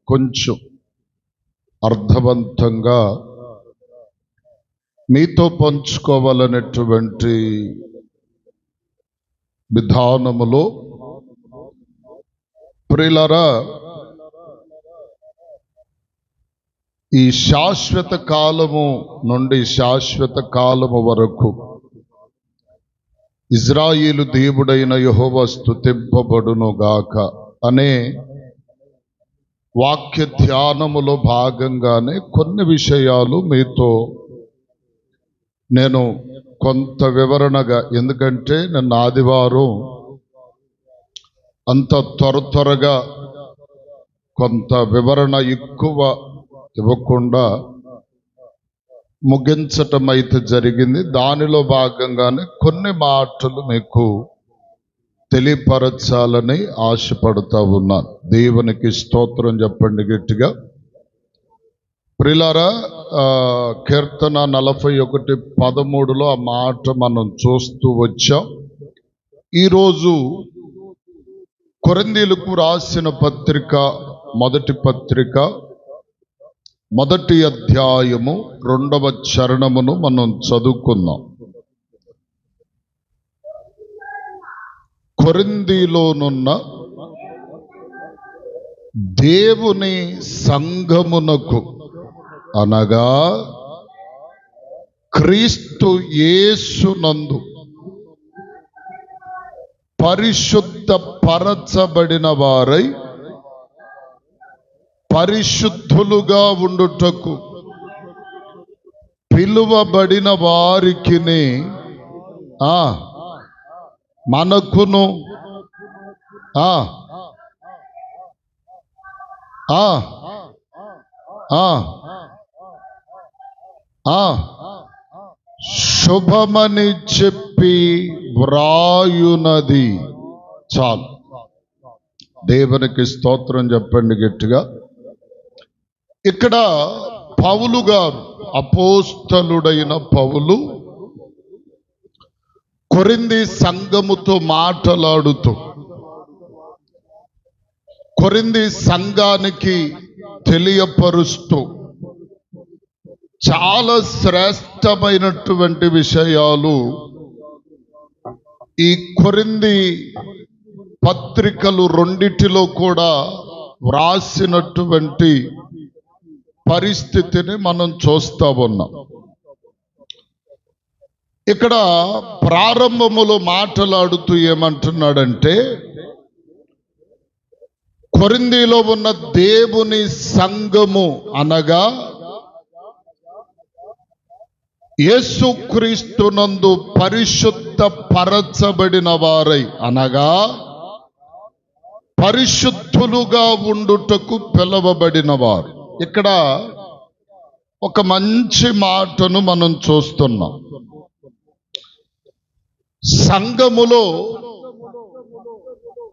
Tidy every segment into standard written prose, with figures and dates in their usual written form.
కొంచెం అర్థవంతంగా మీతో పంచుకోవాలనేటువంటి విధానములో ప్రియులారా, ఈ శాశ్వత కాలము నుండి శాశ్వత కాలము వరకు ఇజ్రాయేలు దేవుడైన యెహోవా స్తుతింపబడును గాక అనే వాక్య ధ్యానములో భాగంగానే కొన్ని విషయాలు మీతో నేను కొంత వివరణగా, ఎందుకంటే నిన్న ఆదివారం అంత త్వరగా కొంత వివరణ ఎక్కువ ఇవ్వకుండా ముగించటం అయితే జరిగింది. దానిలో భాగంగానే కొన్ని మాటలు మీకు తెలియపరచాలని ఆశపడుతూ ఉన్నాను. దేవునికి స్తోత్రం చెప్పండి గట్టిగా. ప్రియులారా, కీర్తన 41:13 ఆ మాట మనం చూస్తూ వచ్చాం. ఈరోజు కొరింథీయులకు రాసిన పత్రిక, మొదటి పత్రిక, మొదటి అధ్యాయము 2వ చరణమును మనం చదువుకుందాం. కొరింథీలోనున్న దేవుని సంఘమునకు అనగా క్రీస్తు యేసునందు పరిశుద్ధ పరచబడిన వారై పరిశుద్ధులుగా ఉండుటకు పిలువబడిన వారికిని మనకును శుభమని చెప్పి వ్రాయునది. చాలు. దేవునికి స్తోత్రం చెప్పండి గట్టిగా. ఇక్కడ పౌలు గారు, అపోస్తలుడైన పౌలు కొరింథీ సంఘముతో మాట్లాడుతూ కొరింథీ సంఘానికి తెలియపరుస్తూ చాలా శ్రేష్టమైనటువంటి విషయాలు ఈ కొరింథీ పత్రికలు రెండిటిలో కూడా వ్రాసినటువంటి పరిస్థితిని మనం చూస్తూ ఉన్నాం. ఇక్కడ ప్రారంభములో మాట్లాడుతూ ఏమంటున్నాడంటే, కొరింథీలో ఉన్న దేవుని సంఘము అనగా యేసుక్రీస్తునందు పరిశుద్ధ పరచబడిన వారై అనగా పరిశుద్ధులుగా ఉండుటకు పిలవబడిన వారు. ఇక్కడ ఒక మంచి మాటను మనం చూస్తున్నాం. సంఘములో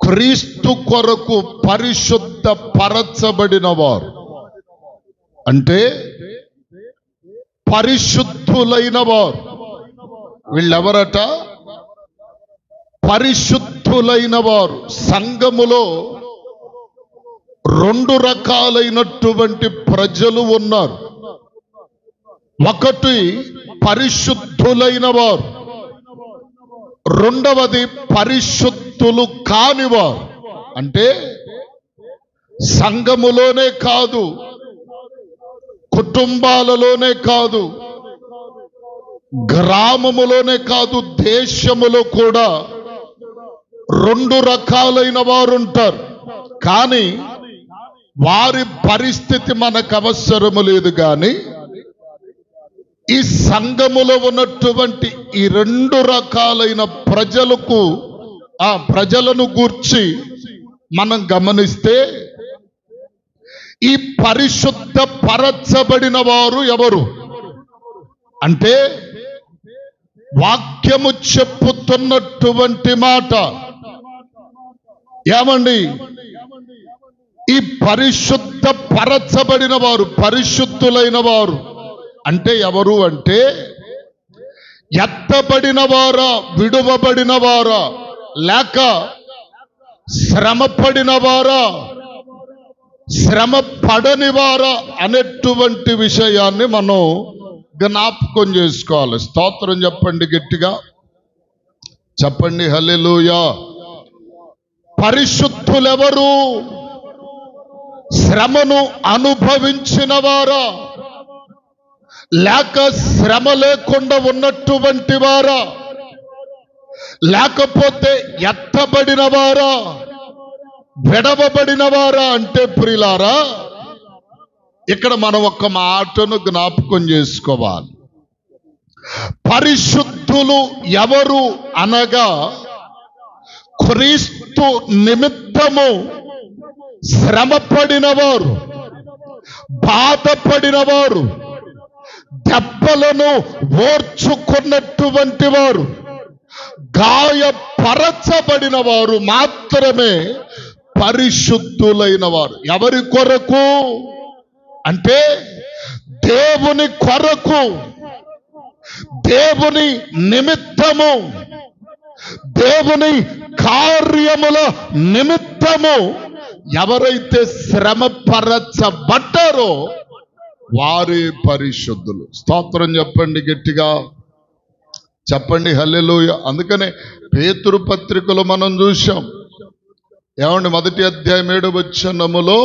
క్రీస్తు కొరకు పరిశుద్ధ పరచబడిన వారు అంటే పరిశుద్ధులైన వారు. వీళ్ళెవరట? పరిశుద్ధులైన వారు. సంఘములో 2 రకాలైనటువంటి ప్రజలు ఉన్నారు. ఒకటి పరిశుద్ధులైన వారు, రెండవది పరిశుద్ధులు కానివారు. అంటే సంఘములోనే కాదు, కుటుంబాలలోనే కాదు, గ్రామములోనే కాదు, దేశములో కూడా 2 రకాలైన వారు ఉంటారు. కానీ వారి పరిస్థితి మనకు అవసరము లేదు. కానీ ఈ సంఘములో ఉన్నటువంటి ఈ 2 రకాలైన ప్రజలను గూర్చి మనం గమనిస్తే, ఈ పరిశుద్ధ పరచబడిన వారు ఎవరు అంటే వాక్యము చెప్పుతున్నటువంటి మాట. ఏమండి? ఈ పరిశుద్ధ పరచబడిన వారు, పరిశుద్ధులైన వారు అంటే ఎవరు అంటే ఎత్తబడిన వారా, విడువబడిన వారా, లేక శ్రమపడిన వారా, శ్రమ పడని వారా అనేటువంటి విషయాన్ని మనం జ్ఞాపకం చేసుకోవాలి. స్తోత్రం చెప్పండి, గట్టిగా చెప్పండి హల్లెలూయా. పరిశుద్ధులెవరు? శ్రమను అనుభవించిన వారా, లేక శ్రమ లేకుండా ఉన్నటువంటి వారా, లేకపోతే ఎత్తబడిన వారా, విడవబడిన వారా అంటే ప్రియులారా, ఇక్కడ మనం ఒక మాటను జ్ఞాపకం చేసుకోవాలి. పరిశుద్ధులు ఎవరు అనగా, క్రీస్తు నిమిత్తము శ్రమపడినవారు, బాధపడినవారు, దెబ్బలను ఓర్చుకున్నటువంటి వారు, గాయపరచబడిన వారు మాత్రమే పరిశుద్ధులైన వారు. ఎవరి కొరకు అంటే దేవుని కొరకు, దేవుని నిమిత్తము, దేవుని కార్యముల నిమిత్తము ఎవరైతే శ్రమపరచబడ్డారో వారే పరిశుద్ధులు. స్తోత్రం చెప్పండి, గట్టిగా చెప్పండి హల్లెలూయా. అందుకనే పేతురు పత్రికలో మనం చూసాం. ఏమండి, 1వ అధ్యాయం 7వ వచనములో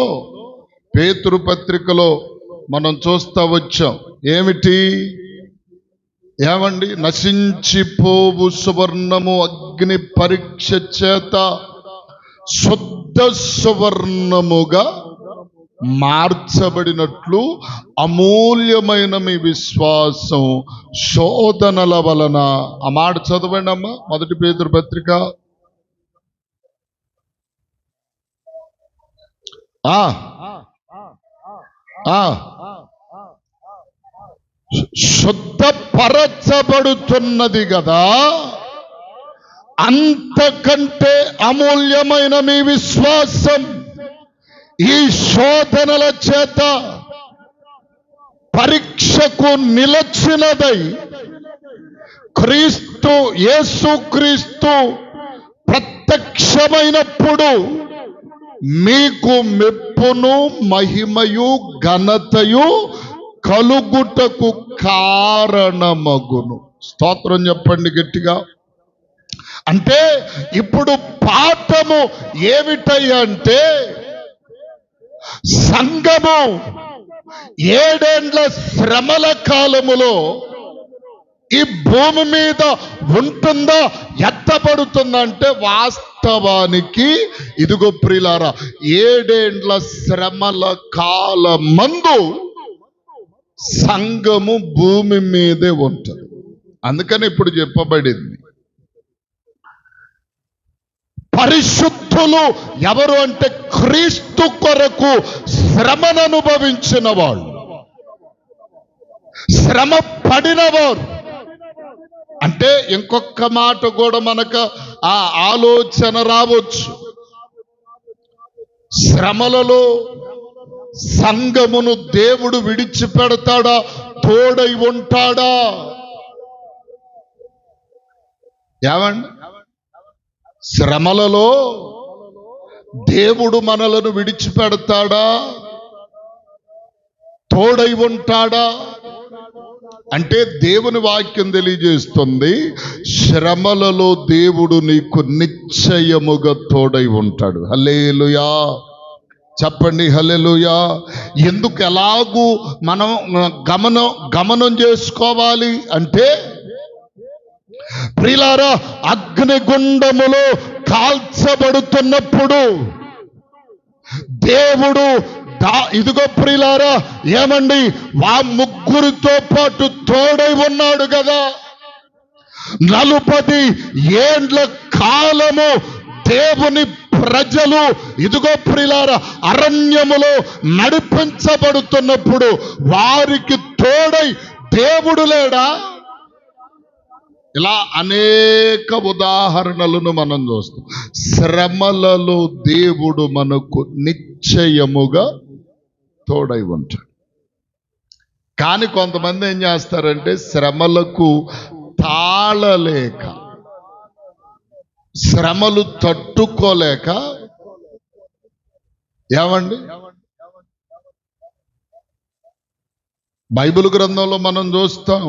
పేతురు పత్రికలో మనం చూస్తా వచ్చాం. ఏమిటి? ఏమండి, నశించిపోవు సువర్ణము అగ్ని పరీక్ష చేత శుద్ధ సువర్ణముగా మార్చబడినట్లు అమూల్యమైన మీ విశ్వాసం శోధనల వలన. ఆ మాట చదవండి అమ్మా, 1 పేతురు పత్రిక. శుద్ధపరచబడుతున్నది కదా, అంతకంటే అమూల్యమైన మీ విశ్వాసం ఈ శోధనల చేత పరీక్షకు నిలచినదై క్రీస్తు యేసుక్రీస్తు ప్రత్యక్షమైనప్పుడు మీకు మెప్పును మహిమయు ఘనతయు కలుగుటకు కారణమగును. స్తోత్రం చెప్పండి గట్టిగా. అంటే ఇప్పుడు పాఠము ఏమిటయ్యా అంటే, సంఘము 7 ఏండ్ల శ్రమల కాలములో ఈ భూమి మీద ఉంటుందా, ఎత్తబడుతుందా అంటే, వాస్తవానికి ఇదిగో ప్రియులారా, 7 ఏండ్ల శ్రమల కాలమందు సంఘము భూమి మీదే ఉంటుంది. అందుకని ఇప్పుడు చెప్పబడింది, పరిశుద్ధులు ఎవరు అంటే క్రీస్తు కొరకు శ్రమను అనుభవించిన వాళ్ళు, శ్రమ పడినవారు. అంటే ఇంకొక మాట కూడా మనకు ఆ ఆలోచన రావచ్చు, శ్రమలలో సంఘమును దేవుడు విడిచిపెడతాడా, తోడై ఉంటాడా? ఏమండి, శ్రమలలో దేవుడు మనలను విడిచిపెడతాడా, తోడై ఉంటాడా అంటే, దేవుని వాక్యం తెలియజేస్తుంది, శ్రమలలో దేవుడు నీకు నిశ్చయముగా తోడై ఉంటాడు. హల్లెలూయా చెప్పండి హల్లెలూయా. ఎందుకు, ఎలాగూ మనం గమనం చేసుకోవాలి అంటే, ప్రియులారా, అగ్నిగుండములో కాల్చబడుతున్నప్పుడు దేవుడు ఇదిగో ప్రియులారా, ఏమండి, ఆ ముగ్గురితో పాటు తోడై ఉన్నాడు కదా. 40 ఏండ్ల కాలము దేవుని ప్రజలు ఇదిగో ప్రియులారా అరణ్యములో నడిపించబడుతున్నప్పుడు వారికి తోడై దేవుడు లేడా? ఇలా అనేక ఉదాహరణలను మనం చూస్తాం. శ్రమలలో దేవుడు మనకు నిశ్చయముగా తోడై ఉంటాడు. కానీ కొంతమంది ఏం చేస్తారంటే, శ్రమలకు తాళలేక, శ్రమలు తట్టుకోలేక, ఏమండి, బైబిల్ గ్రంథంలో మనం చూస్తాం,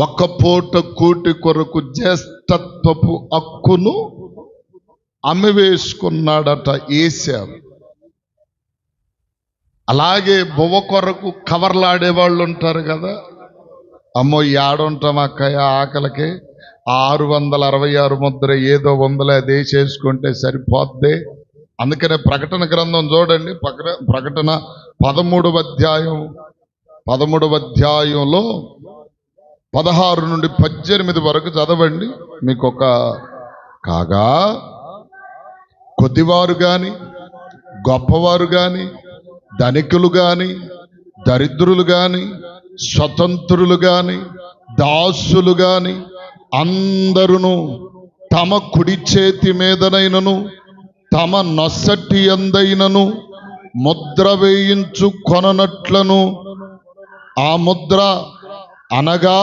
ఒక్క పూట కూటి కొరకు జ్యేష్ఠత్వపు హక్కును అమ్మివేసుకున్నాడట ఏశావు. అలాగే బువ్వ కొరకు కవర్లాడేవాళ్ళు ఉంటారు కదా, అమ్మో ఏడుంటాం అక్కయ్య ఆకలికి 666 ముద్ర ఏదో వందలే అదే చేసుకుంటే సరిపోద్ది. అందుకనే ప్రకటన గ్రంథం చూడండి, ప్రకటన 13వ అధ్యాయంలో 16 నుండి 18 వరకు చదవండి. మీకు ఒక కాగా కొద్దివారు గాని గొప్పవారు గాని ధనికులు గాని దరిద్రులు గాని స్వతంత్రులు గాని దాసులు గాని అందరును తమ కుడి చేతి మీదనైనను తమ నొసటి యందైనను ముద్ర వేయించు కొననట్లను, ఆ ముద్ర అనగా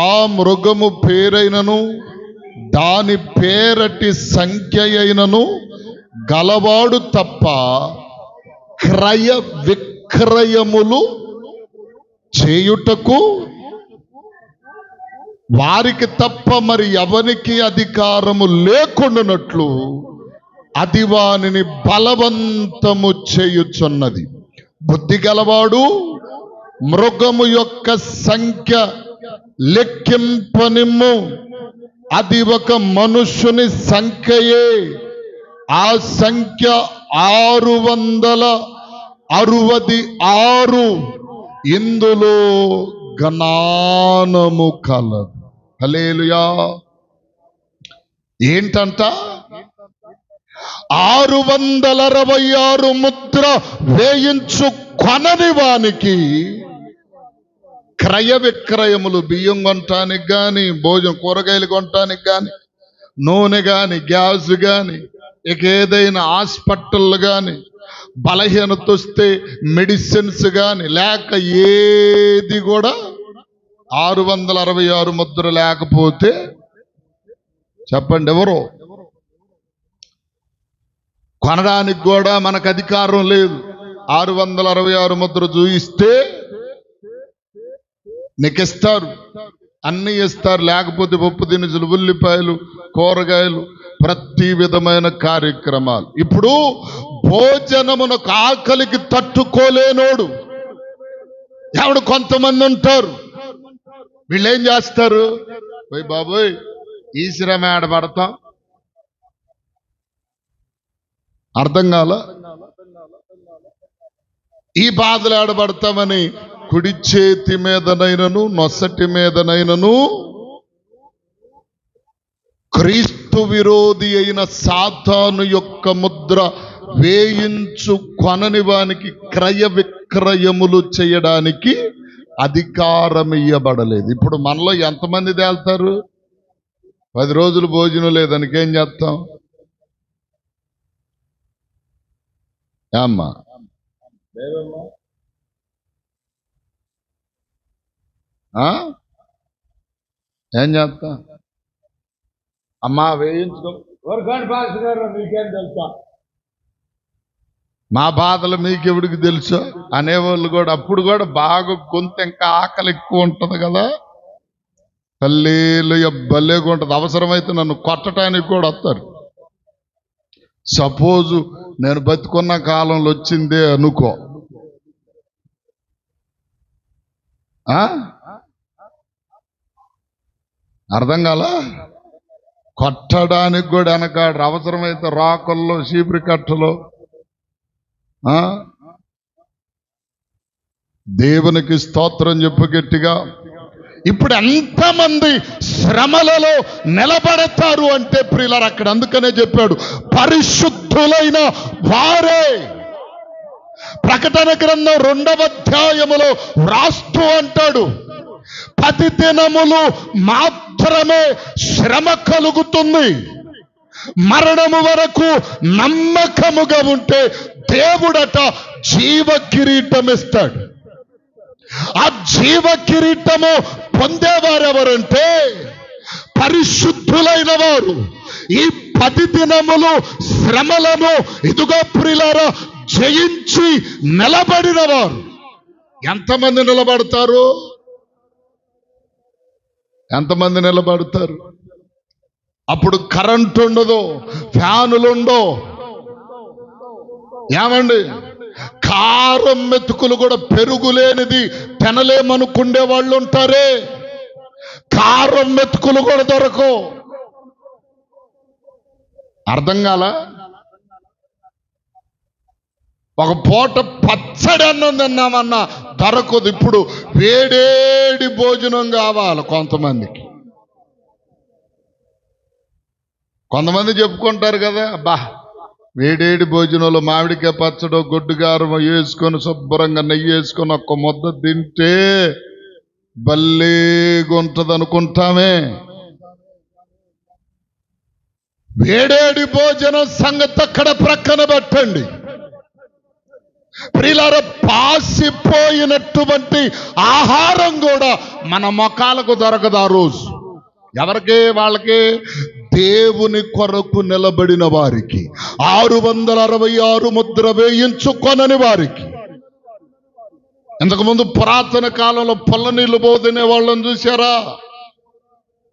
ఆ మృగము పేరైనను దాని పేరటి సంఖ్య అయినను గలవాడు తప్ప క్రయ విక్రయములు చేయుటకు వారికి తప్ప మరి ఎవరికి అధికారము లేకుండానట్లు అది వానిని బలవంతము చేయుచున్నది. బుద్ధి గలవాడు మృగము యొక్క సంఖ్య లెక్కింపనిమ్ము, అది ఒక మనుష్యుని సంఖ్యయే, ఆ సంఖ్య 666. ఇందులో జ్ఞానము కలదు. హల్లెలూయా. ఏంటంట? 666 ముద్ర వేయించు కొనని వానికి క్రయ విక్రయములు, బియ్యం కొనటానికి కానీ భోజనం కూరగాయలు కొనటానికి కానీ నూనె కానీ గ్యాస్ కానీ ఇక ఏదైనా హాస్పిటల్ కానీ బలహీనత వస్తే మెడిసిన్స్ కానీ లేక ఏది కూడా 666 ముద్ర లేకపోతే చెప్పండి ఎవరు కొనడానికి కూడా మనకు అధికారం లేదు. 666 ముద్ర చూయిస్తే నీకు ఇస్తారు, అన్నీ ఇస్తారు. లేకపోతే పప్పు దినుసులు, ఉల్లిపాయలు, కూరగాయలు, ప్రతి విధమైన కార్యక్రమాలు. ఇప్పుడు భోజనమునకు ఆకలికి తట్టుకోలేనోడు ఎవడు కొంతమంది ఉంటారు, వీళ్ళు ఏం చేస్తారు, పోయి బాబోయ్ ఈ శ్రమ ఆడబడతాం. అర్థం కాల, ఈ బాధలు ఆడబడతామని కుడి చేతి మీదనైనను నొసటి మీదనైనను క్రీస్తు విరోధి అయిన సాతాను యొక్క ముద్ర వేయించు కొనని వానికి క్రయ విక్రయములు చేయడానికి అధికారం ఇయ్యబడలేదు. ఇప్పుడు మనలో ఎంతమంది తేల్తారు? 10 రోజులు భోజనం లేదానికి ఏం చేస్తాం? అమ్మా ఏం చేస్తాం? అమ్మా వేయించుకో, మీకేం తెలుసా, మా బాధలు మీకెవడికి తెలుసో అనేవాళ్ళు కూడా అప్పుడు కూడా బాగా గొంతు ఇంకా ఆకలి ఎక్కువ ఉంటుంది కదా, హల్లెలూయా భలేగా ఉంటుంది. అవసరమైతే నన్ను కొట్టడానికి కూడా వస్తారు. సపోజు నేను బతికున్న కాలంలో వచ్చిందే అనుకో, అర్థం కాల, కొట్టడానికి కూడా వెనకాడు. అవసరమైతే రాకల్లో చీపురి కట్టలో. దేవునికి స్తోత్రం చెప్పు గట్టిగా. ఇప్పుడు ఎంతమంది శ్రమలలో నిలబడతారు అంటే ప్రియులారా, అక్కడ అందుకనే చెప్పాడు పరిశుద్ధులైన వారే. ప్రకటన గ్రంథం 2వ అధ్యాయములో వ్రాస్తూ అంటాడు, 10 దినములు మాత్రమే శ్రమ కలుగుతుంది, మరణము వరకు నమ్మకముగా ఉంటే దేవుడట జీవ కిరీటం ఇస్తాడు. ఆ జీవ కిరీటము పొందేవారెవరంటే పరిశుద్ధులైన వారు. ఈ 10 దినములు శ్రమలను ఇదిగో ప్రియులారా జయించి నిలబడిన వారు. ఎంతమంది నిలబడతారు? ఎంతమంది నిలబడతారు? అప్పుడు కరెంట్ ఉండదు, ఫ్యానులు ఉండవు. ఏమండి, కారం మెతుకులు కూడా పెరుగులేనిది తినలేమనుకుండే వాళ్ళు ఉంటారే, కారం మెతుకులు కూడా దొరకవు. అర్థం కాల? ఒక పూట పచ్చడి అన్నం తిన్నామన్నా దొరకదు. ఇప్పుడు వేడేడి భోజనం కావాలి కొంతమందికి. కొంతమంది చెప్పుకుంటారు కదా, అబ్బా వేడేడి భోజనంలో మామిడికాయ పచ్చడో గొడ్డుగారం వేసుకొని శుభ్రంగా నెయ్యి వేసుకొని ఒక్క ముద్ద తింటే భలేగుంటది అనుకుంటామే. వేడేడి భోజనం సంగతి అక్కడ ప్రక్కన పెట్టండి. ప్రియులారా, పాసిపోయినటువంటి ఆహారం కూడా మన మొఖాలకు దొరకదు ఆ రోజు. ఎవరికి? వాళ్ళకి దేవుని కొరకు నిలబడిన వారికి, 666 ముద్ర వేయించుకొనని వారికి. ఇంతకుముందు పురాతన కాలంలో పొల్ల నీళ్లు పోతునే వాళ్ళని చూసారా?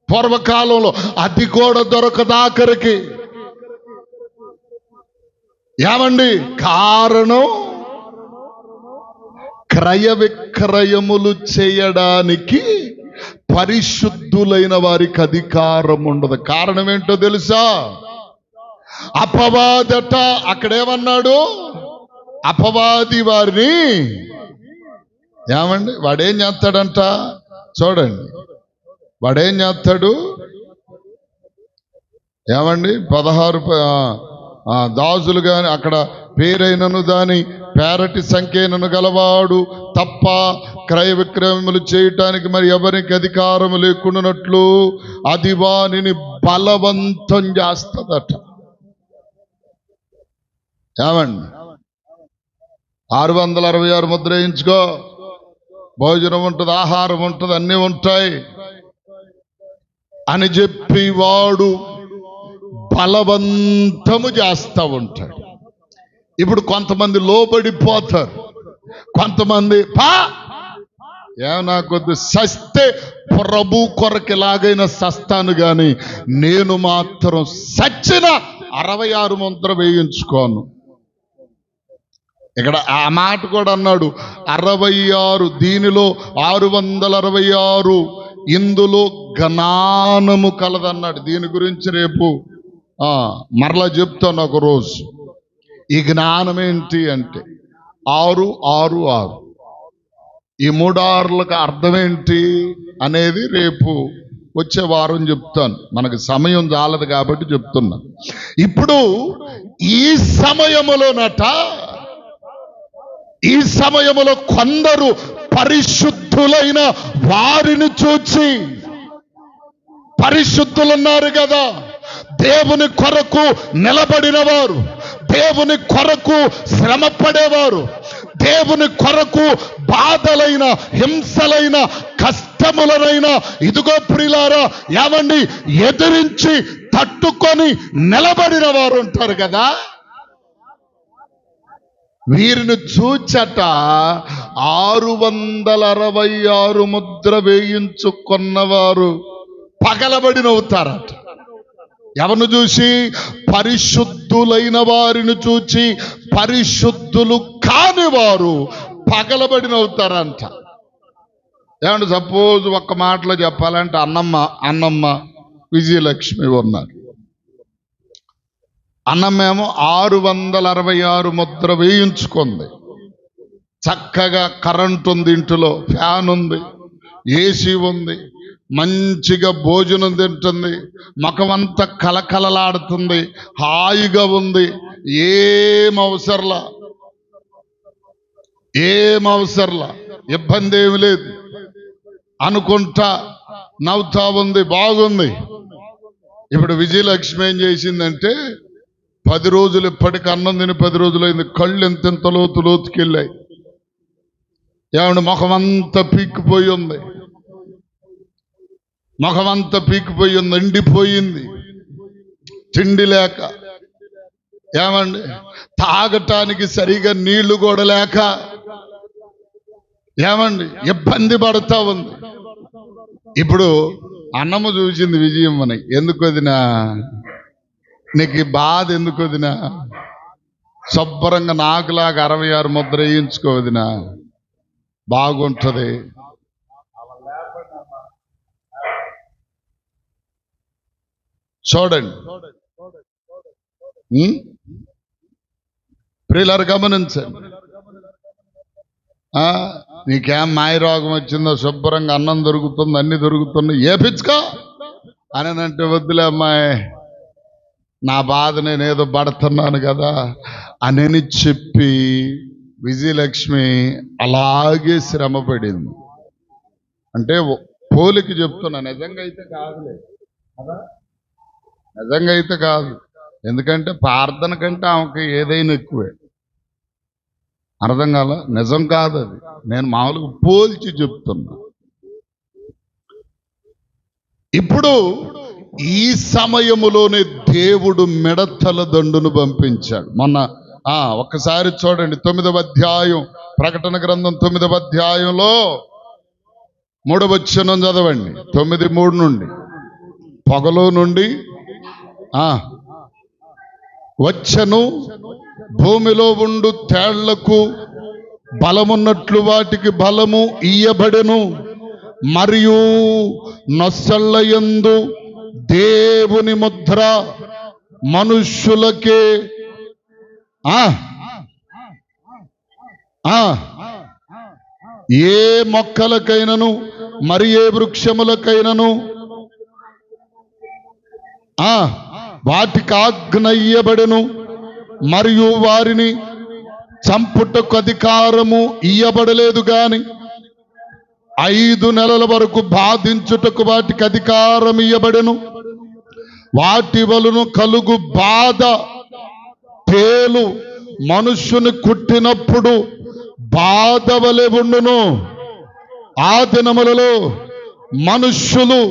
పూర్వకాలంలో అది కూడా దొరకదు ఆఖరికి. ఏమండి, కారణం క్రయ విక్రయములు చేయడానికి పరిశుద్ధులైన వారికి అధికారం ఉండదు. కారణం ఏంటో తెలుసా? అపవాదట. అక్కడేమన్నాడు? అపవాది వారిని ఏమండి, వాడేం చేస్తాడంట చూడండి. వాడేం చేస్తాడు? ఏమండి, 16 దాసులు గాని అక్కడ పేరైనను దాని పేరటి సంఖ్యనను గలవాడు తప్ప క్రయ విక్రయములు చేయటానికి మరి ఎవరికి అధికారం లేకుండానట్లు అది వానిని బలవంతం చేస్తుందట. ఏమండి, 666 ముద్ర వేయించుకో, భోజనం ఉంటుంది, ఆహారం ఉంటుంది, అన్నీ ఉంటాయి అని చెప్పి వాడు బలవంతము చేస్తూ ఉంటాడు. ఇప్పుడు కొంతమంది లోబడిపోతారు, కొంతమంది ఏమన్నా కొద్ది సస్తే ప్రభు కొరకు ఎలాగైనా సస్తాను గాని నేను మాత్రం సచ్చిన 66 ముద్ర వేయించుకోను. ఇక్కడ ఆ మాట కూడా అన్నాడు, 66 దీనిలో 666 ఇందులో జ్ఞానము కలదన్నాడు. దీని గురించి రేపు మరలా చెప్తాను ఒక రోజు. ఈ జ్ఞానం ఏంటి అంటే 666 ఈ 3 6లకు అర్థం ఏంటి అనేది రేపు వచ్చే వారం చెప్తాను. మనకు సమయం చాలదు కాబట్టి చెప్తున్నా. ఇప్పుడు ఈ సమయములో కొందరు పరిశుద్ధులైన వారిని చూచి, పరిశుద్ధులున్నారు కదా, దేవుని కొరకు నిలబడిన వారు, దేవుని కొరకు శ్రమ పడేవారు, దేవుని కొరకు బాధలైన, హింసలైన, కష్టములనైనా ఇదిగో ప్రియులారా ఏమండి ఎదిరించి తట్టుకొని నిలబడిన వారు ఉంటారు కదా. వీరిని చూచట 666 ముద్ర వేయించుకున్నవారు పగలబడి నవ్వుతారట. ఎవరిని చూసి? పరిశుద్ధులైన వారిని చూచి పరిశుద్ధులు కాని వారు పగలబడి నవ్వుతారంట. ఏమంటే సపోజ్ ఒక్క మాటలో చెప్పాలంటే అన్నమ్మ విజయలక్ష్మి ఉన్నారు. అన్నమేమో 666 ముద్ర వేయించుకుంది. చక్కగా కరెంట్ ఉంది, ఇంటిలో ఫ్యాన్ ఉంది, ఏసీ ఉంది, మంచిగా భోజనం తింటుంది, ముఖమంతా కలకలలాడుతుంది, హాయిగా ఉంది, ఏం అవసరంలా, ఇబ్బంది ఏమి లేదు అనుకుంటా నవ్వుతా ఉంది, బాగుంది. ఇప్పుడు విజయలక్ష్మి ఏం చేసిందంటే 10 రోజులు ఇప్పటికి అన్నం తిని 10 రోజులైంది, కళ్ళు ఎంతెంత లోతుకెళ్ళాయి. ఏమంటే ముఖమంతా పీక్కిపోయి ఉంది, ఎండిపోయింది, తిండి లేక, ఏమండి తాగటానికి సరిగా నీళ్లు కూడా లేక, ఏమండి ఇబ్బంది పడుతూ ఉంది. ఇప్పుడు అన్నము చూసింది విజయం అని, ఎందుకు వదినా నీకు ఈ బాధ, ఎందుకు వదినా శుభ్రంగా నాకులాగా 66 ముద్ర వేయించుకో వదినా, బాగుంటది. చూడండి ప్రియులారు, గమనించండి. నీకేం మాయ రోగం వచ్చిందో, శుభ్రంగా అన్నం దొరుకుతుంది, అన్ని దొరుకుతున్నాయి, ఏపించుకో అని అంటే, వద్దులే అమ్మాయి, నా బాధ నేనేదో పడుతున్నాను కదా అని చెప్పి విజయలక్ష్మి అలాగే శ్రమ పడింది. అంటే పోలికి చెప్తున్నా, నిజంగా అయితే కాదులే, నిజంగా అయితే కాదు. ఎందుకంటే ప్రార్థన కంటే ఆమెకి ఏదైనా ఎక్కువే. అర్థం కాల, నిజం కాదు అది, నేను మామూలుగా పోల్చి చెప్తున్నా. ఇప్పుడు ఈ సమయములోనే దేవుడు మిడతల దండును పంపించాడు. మొన్న ఒక్కసారి చూడండి, 9వ అధ్యాయం, ప్రకటన గ్రంథం 9వ అధ్యాయంలో 3వ వచనం చదవండి. 9:3 నుండి, పొగలో నుండి వచ్చెను, భూమిలో ఉండు తేళ్లకు బలమున్నట్లు వాటికి బలము ఇయ్యబడెను, మరియు నొసళ్ళయందు దేవుని ముద్ర మనుష్యులకే ఏ మొక్కలకైనను మరి ఏ వృక్షములకైనను వాటికి ఆజ్ఞ ఇయ్యబడెను, మరియు వారిని చంపుటకు అధికారము ఇయ్యబడలేదు గాని 5 నెలల వరకు బాధించుటకు వాటికి అధికారం ఇయ్యబడెను. వాటి వలన కలుగు బాధ, తేలు మనుష్యుని కుట్టినప్పుడు బాధ వలె ఉండును. ఆ దినములలో మనుష్యులు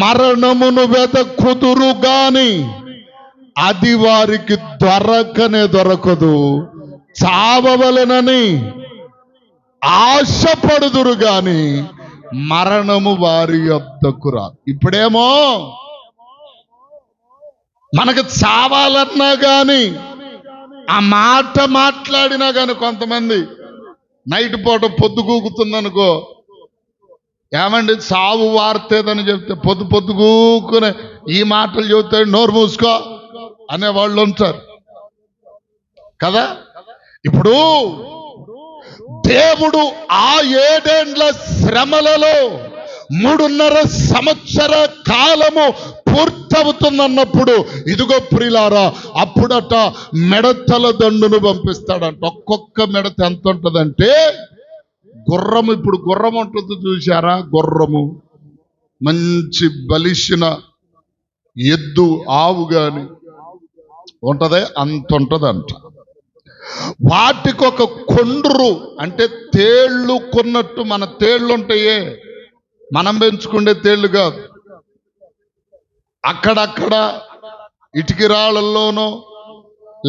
మరణమును వెదకుదురు గాని అది వారికి దొరకదు, చావవలెనని ఆశపడుదురు గాని మరణము వారి యొద్దకు రాదు. ఇప్పుడేమో మనకు చావాలన్నా గాని, ఆ మాట మాట్లాడినా గాని, కొంతమంది నైట్ పూట పొద్దుగూకుతుందనుకో, ఏమండి సావు వార్తేదని చెప్తే పొద్దుగూకునే ఈ మాటలు చెబుతాడు, నోరు మూసుకో అనేవాళ్ళు ఉంటారు కదా. ఇప్పుడు దేవుడు ఆ 7 ఏండ్ల శ్రమలలో 3.5 సంవత్సర కాలము పూర్తవుతుందన్నప్పుడు, ఇదిగో ప్రియులారా, అప్పుడట మిడతల దండును పంపిస్తాడంట. ఒక్కొక్క మిడత ఎంత ఉంటుందంటే, గుర్రము, ఇప్పుడు గుర్రం ఉంటుంది చూశారా, గుర్రము, మంచి బలిసిన ఎద్దు, ఆవు గాని ఉంటదే, అంత ఉంటదంట. వాటికి ఒక కొండ్రు, అంటే తేళ్లు కొన్నట్టు, మన తేళ్లు ఉంటాయే, మనం పెంచుకునే తేళ్లు కాదు, అక్కడక్కడ ఇటుకి రాళ్ళల్లోనో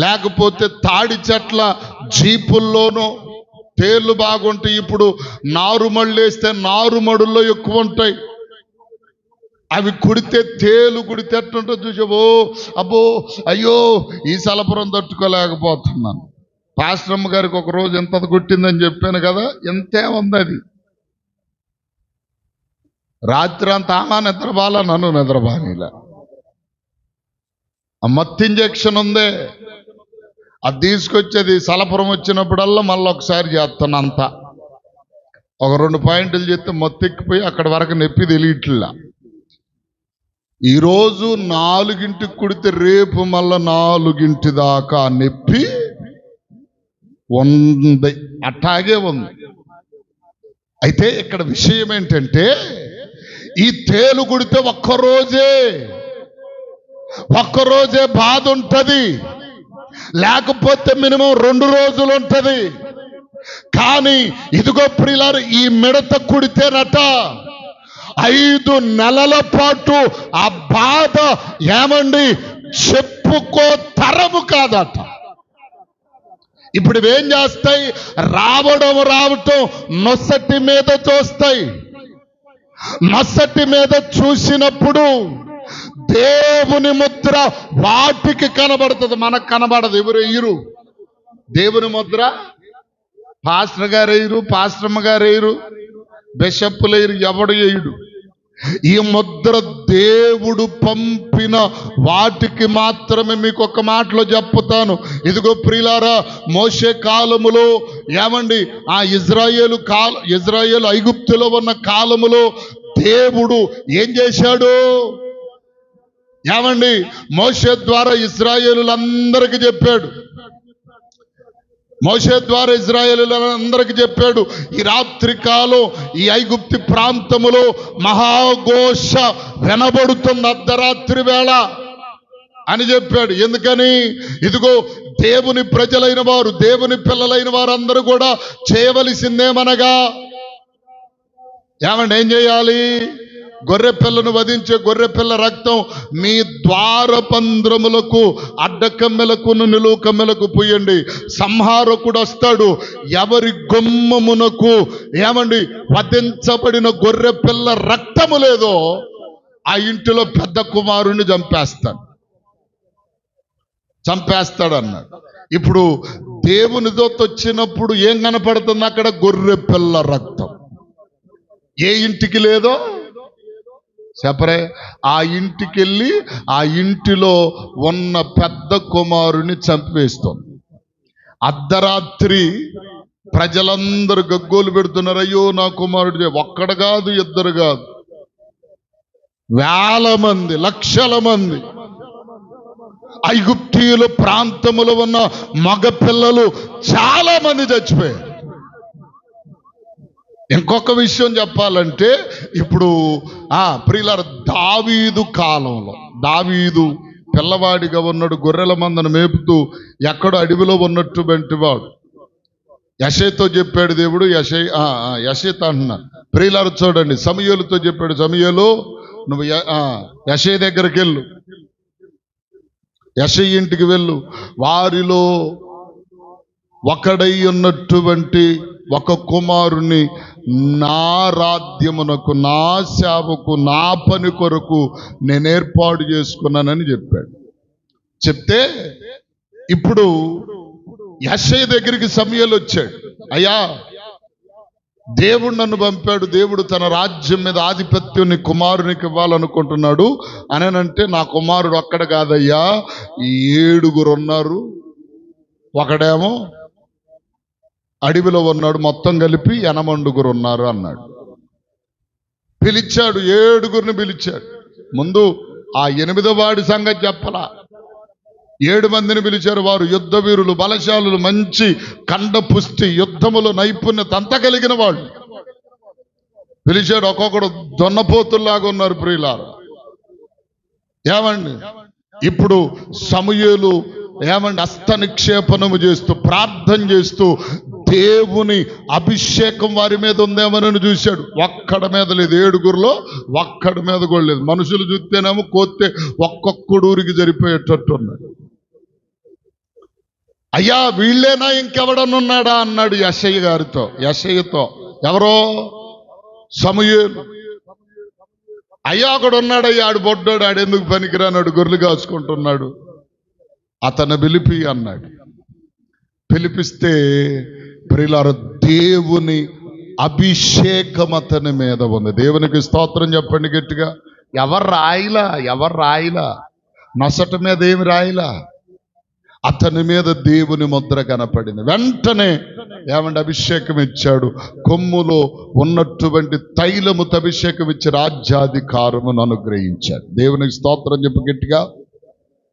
లేకపోతే తాడి చెట్ల జీపుల్లోనో తేళ్లు బాగుంటాయి. ఇప్పుడు నారుమళ్ళు వేస్తే నారుమడుల్లో ఎక్కువ ఉంటాయి. అవి కుడితే, తేలు కుడితే ఎట్టుంటో చూసావో, అబ్బో అయ్యో ఈ సలపురం తట్టుకోలేకపోతున్నాను. పాస్టరమ్మ గారికి ఒక రోజు ఎంత కొట్టిందని చెప్పాను కదా, ఎంతే ఉంది అది. రాత్రి అంతా ఆమె నిద్రబాల, నన్ను నిద్రబానిలా. ఆ మత్తు ఇంజక్షన్ ఉందే, అది తీసుకొచ్చేది సలపురం వచ్చినప్పుడల్లా మళ్ళీ ఒకసారి చేస్తాను. అంతా ఒక 2 పాయింట్లు చేస్తే మొత్తెక్కిపోయి అక్కడి వరకు నొప్పి తెలియట్లా. ఈరోజు 4ంటికి కుడితే రేపు మళ్ళా 4 దాకా నొప్పి ఉంది, అట్టాగే ఉంది. అయితే ఇక్కడ విషయం ఏంటంటే, ఈ తేలు కుడితే ఒక్కరోజే బాధ ఉంటది, లేకపోతే మినిమం 2 రోజులు ఉంటది. కానీ ఇదిగో ప్రియులారు, ఈ మిడత కుడితేనట 5 నెలల పాటు ఆ బాధ, ఏమండి, చెప్పుకో తరము కాదట. ఇప్పుడు ఇవేం చేస్తాయి? రావటం నొసటి మీద చూస్తాయి. నొసటి మీద చూసినప్పుడు దేవుని ముద్ర వాటికి కనబడుతుంది, మనకు కనబడదు. ఎవరు వేయరు దేవుని ముద్ర? పాస్టర్ గారు వేయరు, పాస్టర్మ్మ గారు వేయరు, బిషప్పులు వేయరు, ఎవడు వేయడు. ఈ ముద్ర దేవుడు పంపిన వాటికి మాత్రమే. మీకు ఒక మాటలో చెప్పుతాను. ఇదిగో ప్రియులారా, మోషే కాలములో ఏమండి, ఆ ఇజ్రాయేలు ఐగుప్తులో ఉన్న కాలములో దేవుడు ఏం చేశాడు ఏమండి? మోషే ద్వారా ఇజ్రాయేలులందరికీ చెప్పాడు. మోషే ద్వారా ఇజ్రాయేలులందరికీ చెప్పాడు, ఈ రాత్రి కాలం ఈ ఐగుప్తి ప్రాంతములో మహాఘోష వినబడుతుంది అర్ధరాత్రి వేళ అని చెప్పాడు. ఎందుకని? ఇదిగో దేవుని ప్రజలైన వారు, దేవుని పిల్లలైన వారందరూ కూడా చేయవలసిందేమనగా ఏమండి, ఏం చేయాలి? గొర్రె పిల్లను వధించే గొర్రె పిల్ల రక్తం మీ ద్వారపంద్రములకు, అడ్డకమ్మెలకు, నిలువు కమ్మెలకు పూయండి. సంహారకుడు వస్తాడు, ఎవరి గుమ్మమునకు ఏమండి వధించబడిన గొర్రె పిల్ల రక్తము లేదో ఆ ఇంటిలో పెద్ద కుమారుని చంపేస్తాడు అన్నాడు. ఇప్పుడు దేవునితో వచ్చినప్పుడు ఏం కనపడుతుంది అక్కడ? గొర్రె పిల్ల రక్తం. ఏ ఇంటికి లేదో చెప్పరే, ఆ ఇంటికి వెళ్ళి ఆ ఇంటిలో ఉన్న పెద్ద కుమారుని చంపివేస్తుంది. అర్ధరాత్రి ప్రజలందరూ గగ్గోలు పెడుతున్నారు, అయ్యో నా కుమారుడు. ఒక్కడు కాదు, ఇద్దరు కాదు, వేల మంది, లక్షల మంది ఐగుప్తీయుల ప్రాంతములో ఉన్న మగ పిల్లలు చాలా మంది చచ్చిపోయారు. ఇంకొక విషయం చెప్పాలంటే, ఇప్పుడు ప్రియులార, దావీదు కాలంలో దావీదు పిల్లవాడిగా ఉన్నాడు, గొర్రెల మందను మేపుతూ ఎక్కడో అడవిలో ఉన్నటువంటి వాడు. యెషయాతో చెప్పాడు దేవుడు, యెషయా అంటున్నా, ప్రియులార చూడండి, సమూయేలుతో చెప్పాడు, సమూయేలు నువ్వు యెషయా దగ్గరికి వెళ్ళు, యెషయా ఇంటికి వెళ్ళు, వారిలో ఒకడై ఉన్నటువంటి ఒక కుమారుని నా రాజ్యమునకు, నా సేవకు, నా పని కొరకు నేను ఏర్పాటు చేసుకున్నానని చెప్పాడు. చెప్తే ఇప్పుడు యెషయా దగ్గరికి సమూయేలు వచ్చాడు, అయ్యా దేవుడు నన్ను పంపాడు, దేవుడు తన రాజ్యం మీద ఆధిపత్యం నీ కుమారునికి ఇవ్వాలనుకుంటున్నాడు అనంటే, నా కుమారుడు ఒక్కడ కాదయ్యా, 7 ఉన్నారు, ఒకడేమో అడవిలో ఉన్నాడు, మొత్తం కలిపి 8 ఉన్నారు అన్నాడు. పిలిచాడు, 7 పిలిచాడు. ముందు ఆ 8వ వాడి సంగతి చెప్పలా, 7 మందిని పిలిచారు. వారు యుద్ధ వీరులు, బలశాలులు, మంచి కండ పుష్టి, యుద్ధములో నైపుణ్యత అంతా కలిగిన వాళ్ళు. పిలిచాడు. ఒక్కొక్కడు దొన్నపోతుల్లాగా ఉన్నారు ప్రియులారా. ఏమండి, ఇప్పుడు సమూయేలు ఏమండి హస్త నిక్షేపణము చేస్తూ, ప్రార్థన చేస్తూ, దేవుని అభిషేకం వారి మీద ఉందేమని చూశాడు. ఒక్కడి మీద లేదు, 7 ఒక్కడి మీద కూడా లేదు. మనుషులు చూస్తేనేమో కోస్తే ఒక్కొక్కడు ఊరికి జరిపోయేటట్టు ఉన్నాడు. అయ్యా వీళ్ళేనా, ఇంకెవడనున్నాడా అన్నాడు యెషయాతో. ఎవరో? సమూయేలు. అయ్యా ఒకడు ఉన్నాడయ్యా, ఆడు బొడ్డాడు, ఆడెందుకు పనికిరానాడు, గొర్రెలు కాచుకుంటున్నాడు, అతను పిలిపి అన్నాడు. పిలిపిస్తే ప్రియులారా, దేవుని అభిషేకం అతని మీద ఉంది. దేవునికి స్తోత్రం చెప్పండి గట్టిగా. ఎవరు రాయిలా, నొసట మీద ఏమి రాయిలా, అతని మీద దేవుని ముద్ర కనపడింది. వెంటనే ఏమంటే అభిషేకం ఇచ్చాడు, కొమ్ములో ఉన్నటువంటి తైలముతో అభిషేకం ఇచ్చి రాజ్యాధికారమును అనుగ్రహించాడు. దేవునికి స్తోత్రం చెప్పు గట్టిగా.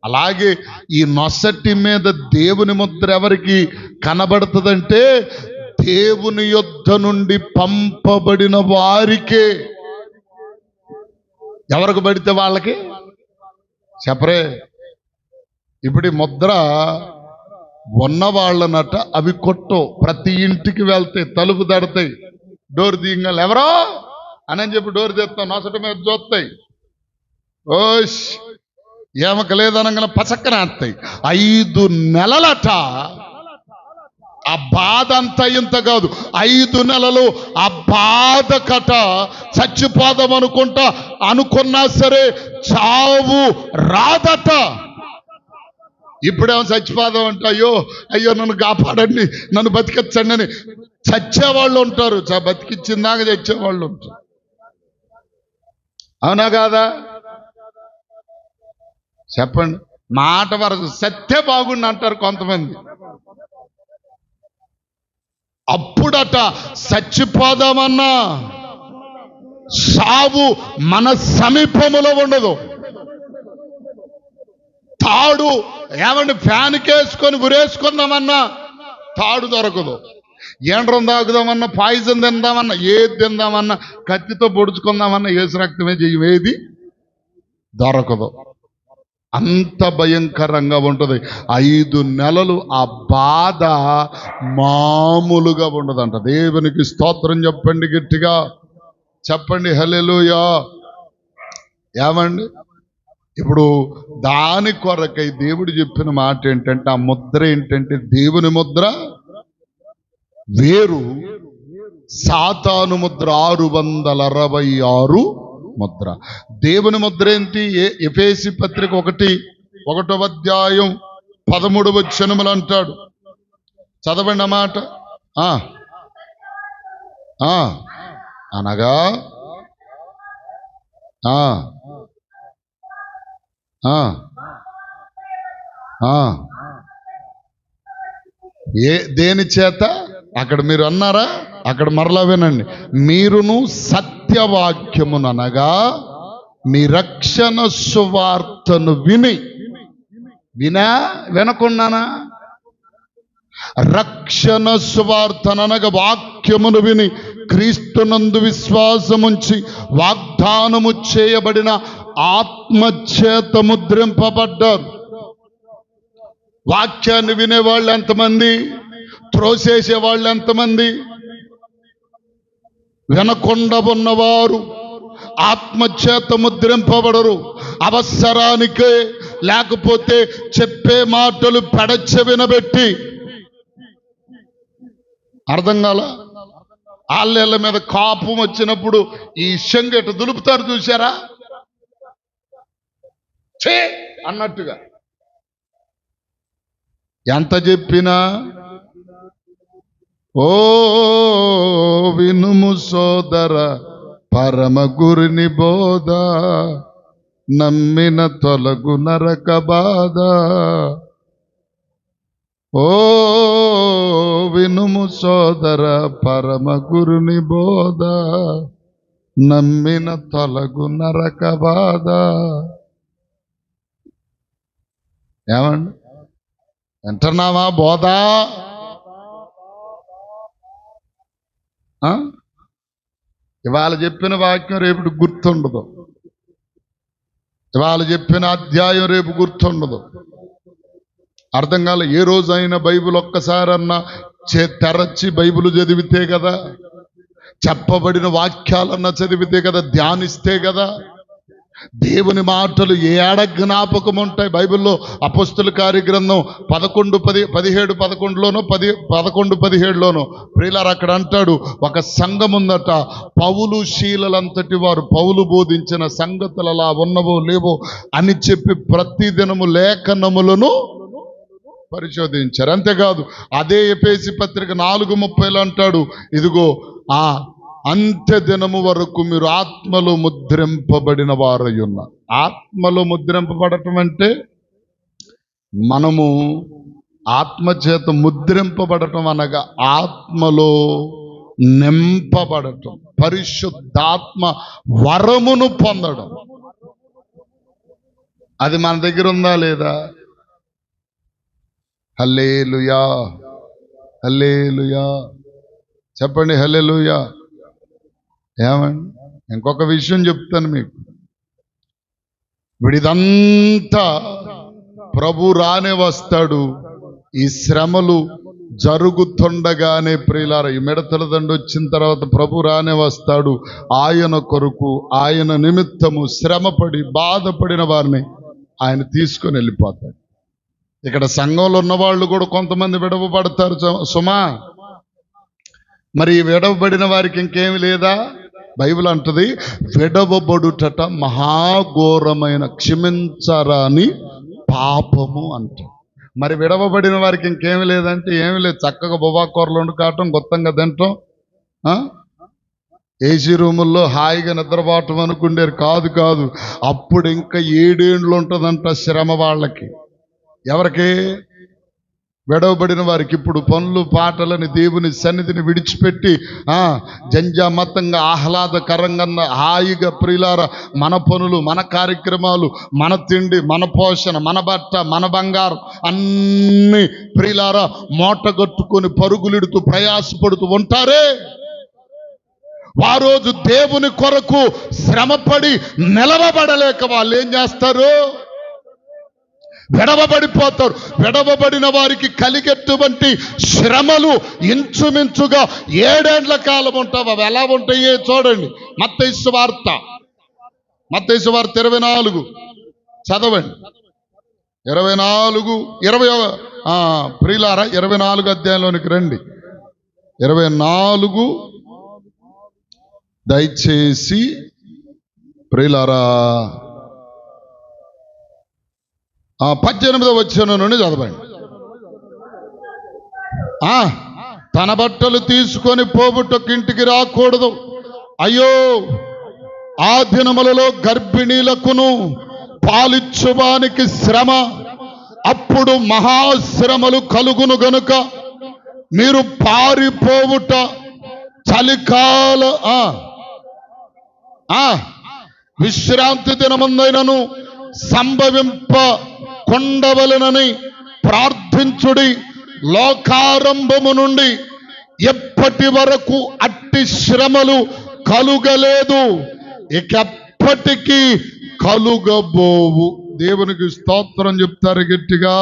అలాగే ఈ నొసటి మీద దేవుని ముద్ర ఎవరికి కనబడుతుందంటే, దేవుని యొద్ద నుండి పంపబడిన వారికే. ఎవరికి పడితే వాళ్ళకి చెప్పరే. ఇప్పుడు ఈ ముద్ర ఉన్న వాళ్ళనట అవి కొట్టవు, ప్రతి ఇంటికి వెళ్తాయి, తలుపు తడతాయి, డోర్ తీయగల ఎవరో అని చెప్పి డోర్ తెస్తాం, నొసటి మీద చూస్తాయి, ఓష్ ఏమక లేదనగా పసక్కన వేస్తాయి. 5 నెలలట ఆ బాధ అంతా ఇంత కాదు, 5 నెలలు ఆ బాధ కట. చచ్చిపోదాం అనుకున్నా సరే చావు రాదట. ఇప్పుడేమో చచ్చిపోదాం అంటే అయ్యో అయ్యో నన్ను కాపాడండి, నన్ను బతికించండి అని చచ్చేవాళ్ళు ఉంటారు, బతికిచ్చిందాక చచ్చేవాళ్ళు ఉంటారు. అవునా కాదా? చెప్పండి. మాట వరకు సత్తే బాగుండి అంటారు కొంతమంది. అప్పుడట చచ్చిపోదామన్నా సావు మన సమీపములో ఉండదు. తాడు ఏమండి ఫ్యాన్కేసుకొని ఉరేసుకుందామన్నా తాడు దొరకదు. ఎండ్రం తాగుదామన్నా, పాయిజన్ తిందామన్నా, ఏది తిందామన్నా, కత్తితో పొడుచుకుందామన్నా ఏసు రక్తమే చెయ్యం, ఏది దొరకదు. అంత భయంకరంగా ఉంటుంది. 5 నెలలు ఆ బాధ మామూలుగా ఉండదంట. దేవునికి స్తోత్రం చెప్పండి, గట్టిగా చెప్పండి హల్లెలూయా. ఏమండి ఇప్పుడు దాని కొరకై దేవుడు చెప్పిన మాట ఏంటంటే, ఆ ముద్ర ఏంటంటే దేవుని ముద్ర వేరు, సాతాను ముద్ర 666 ముద్ర. దేవుని ముద్ర ఏంటి? ఎఫెసీ పత్రిక 1వ అధ్యాయం 13వ వచనములు అంటాడు. చదవండి అన్నమాట. అనగా దేని చేత? అక్కడ మీరు అన్నారా, అక్కడ మరలా వినండి. మీరును సత్యవాక్యముననగా మీ రక్షణ సువార్తను వినకున్నానా? రక్షణ సువార్తననగా వాక్యమును విని క్రీస్తునందు విశ్వాసముంచి వాగ్దానము చేయబడిన ఆత్మచేత ముద్రింపబడ్డారు. వాక్యాన్ని వినేవాళ్ళు ఎంతమంది? త్రోసేసే వాళ్ళు ఎంతమంది? వినకుండా ఉన్నవారు ఆత్మచేత ముద్రింపబడరు. అవసరానికే, లేకపోతే చెప్పే మాటలు పెడచె వినబెట్టి, అర్థం కాల, ఆళ్ళ మీద కాపం వచ్చినప్పుడు ఈ శంగెట దులుపుతారు చూసారా, చే అన్నట్టుగా. ఎంత చెప్పినా ఓ వినుము సోదర పరమ గురుని బోధ, నమ్మిన తొలగు నరక బాధ. ఓ వినుము సోదర పరమ గురుని బోధ, నమ్మిన తొలగు నరక బాధ. ఏమండి వింటున్నావా బోధ? ఇవాళ చెప్పిన వాక్యం రేపు గుర్తుండదు, ఇవాళ చెప్పిన అధ్యాయం రేపు గుర్తుండదు. అర్థం కాలే. ఏ రోజైనా బైబిల్ ఒక్కసారన్నా తెరచి బైబిల్ చదివితే కదా, చెప్పబడిన వాక్యాలన్నా చదివితే కదా, ధ్యానిస్తే కదా దేవుని మాటలు ఏడ జ్ఞాపకం ఉంటాయి. బైబిల్లో అపోస్తుల కార్యగ్రంథం 11:17 11:17 ప్రియులారా అక్కడ అంటాడు, ఒక సంఘం ఉందట, పౌలు శీలలంతటి వారు పౌలు బోధించిన సంగతులు అలా ఉన్నవో లేవో అని చెప్పి ప్రతిదినము లేఖనములను పరిశోధించారు. అంతేకాదు అదే ఎఫెసీ పత్రిక 4:30 అంటాడు, ఇదిగో అంత్య దినము వరకు మీరు ఆత్మలో ముద్రింపబడిన వారై ఉన్నారు. ఆత్మలో ముద్రింపబడటం అంటే మనము ఆత్మచేత ముద్రింపబడటం అనగా ఆత్మలో నింపబడటం, పరిశుద్ధాత్మ వరమును పొందడం. అది మన దగ్గర ఉందా లేదా? హల్లెలూయా, హల్లెలూయా, చెప్పండి హల్లెలూయా. ఏమండి ఇంకొక విషయం చెప్తాను మీకు. విడిదంతా ప్రభు రానే వస్తాడు. ఈ శ్రమలు జరుగుతుండగానే ప్రియులారా, ఈ మిడతల దండు వచ్చిన తర్వాత ప్రభు రానే వస్తాడు. ఆయన కొరకు, ఆయన నిమిత్తము శ్రమపడి బాధపడిన వారిని ఆయన తీసుకొని వెళ్ళిపోతాడు. ఇక్కడ సంఘంలో ఉన్న వాళ్ళు కూడా కొంతమంది విడవబడతారు సుమా. మరి విడవబడిన వారికి ఇంకేమి లేదా? బైబిల్ అంటది, విడవబడుటట మహాఘోరమైన క్షమించరాని పాపము అంట. మరి విడవబడిన వారికి ఇంకేమి లేదంటే ఏమి లేదు, చక్కగా బొబాకూరలు వండుకోవటం, గొత్తంగా తినటం, ఏసీ రూముల్లో హాయిగా నిద్రపోవటం అనుకుండేరు. కాదు, అప్పుడు ఇంకా 7 ఏండ్లు ఉంటుందంట శ్రమ వాళ్ళకి. ఎవరికి? విడవబడిన వారికి. ఇప్పుడు పనులు పాటలని దేవుని సన్నిధిని విడిచిపెట్టి జంజామతంగా ఆహ్లాదకరంగా హాయిగా ప్రియులారా మన పనులు, మన కార్యక్రమాలు, మన తిండి, మన పోషణ, మన బట్ట, మన బంగారం అన్ని ప్రియులారా మూటగట్టుకొని పరుగులిడుతూ ప్రయాసపడుతూ ఉంటారే, వారోజు దేవుని కొరకు శ్రమపడి నిలవబడలేక వాళ్ళు ఏం చేస్తారు? విడవబడిపోతారు. విడవబడిన వారికి కలిగేటువంటి శ్రమలు ఇంచుమించుగా 7 ఏండ్ల కాలం ఉంటావు. అవి ఎలా ఉంటాయో చూడండి. మత్తయి సువార్త 24 చదవండి. 20 ప్రియులారా 24 అధ్యాయంలోనికి రండి. 24 దయచేసి ప్రియులారా 18వ వచనం నుండి చదవండి. తన బట్టలు తీసుకొని పోబుటకింటికి రాకూడదు. అయ్యో, ఆ దినములలో గర్భిణీలకును పాలిచ్చువానికి శ్రమ, అప్పుడు మహాశ్రమలు కలుగును గనుక మీరు పారిపోవుట చలికాల విశ్రాంతి దినమందైనను సంభవింప కొండవలనని ప్రార్థించుడి. లోకారంభము నుండి ఎప్పటి వరకు అట్టి శ్రమలు కలుగలేదు, ఇకెప్పటికీ కలుగబోవు. దేవునికి స్తోత్రం చెప్తారు గట్టిగా.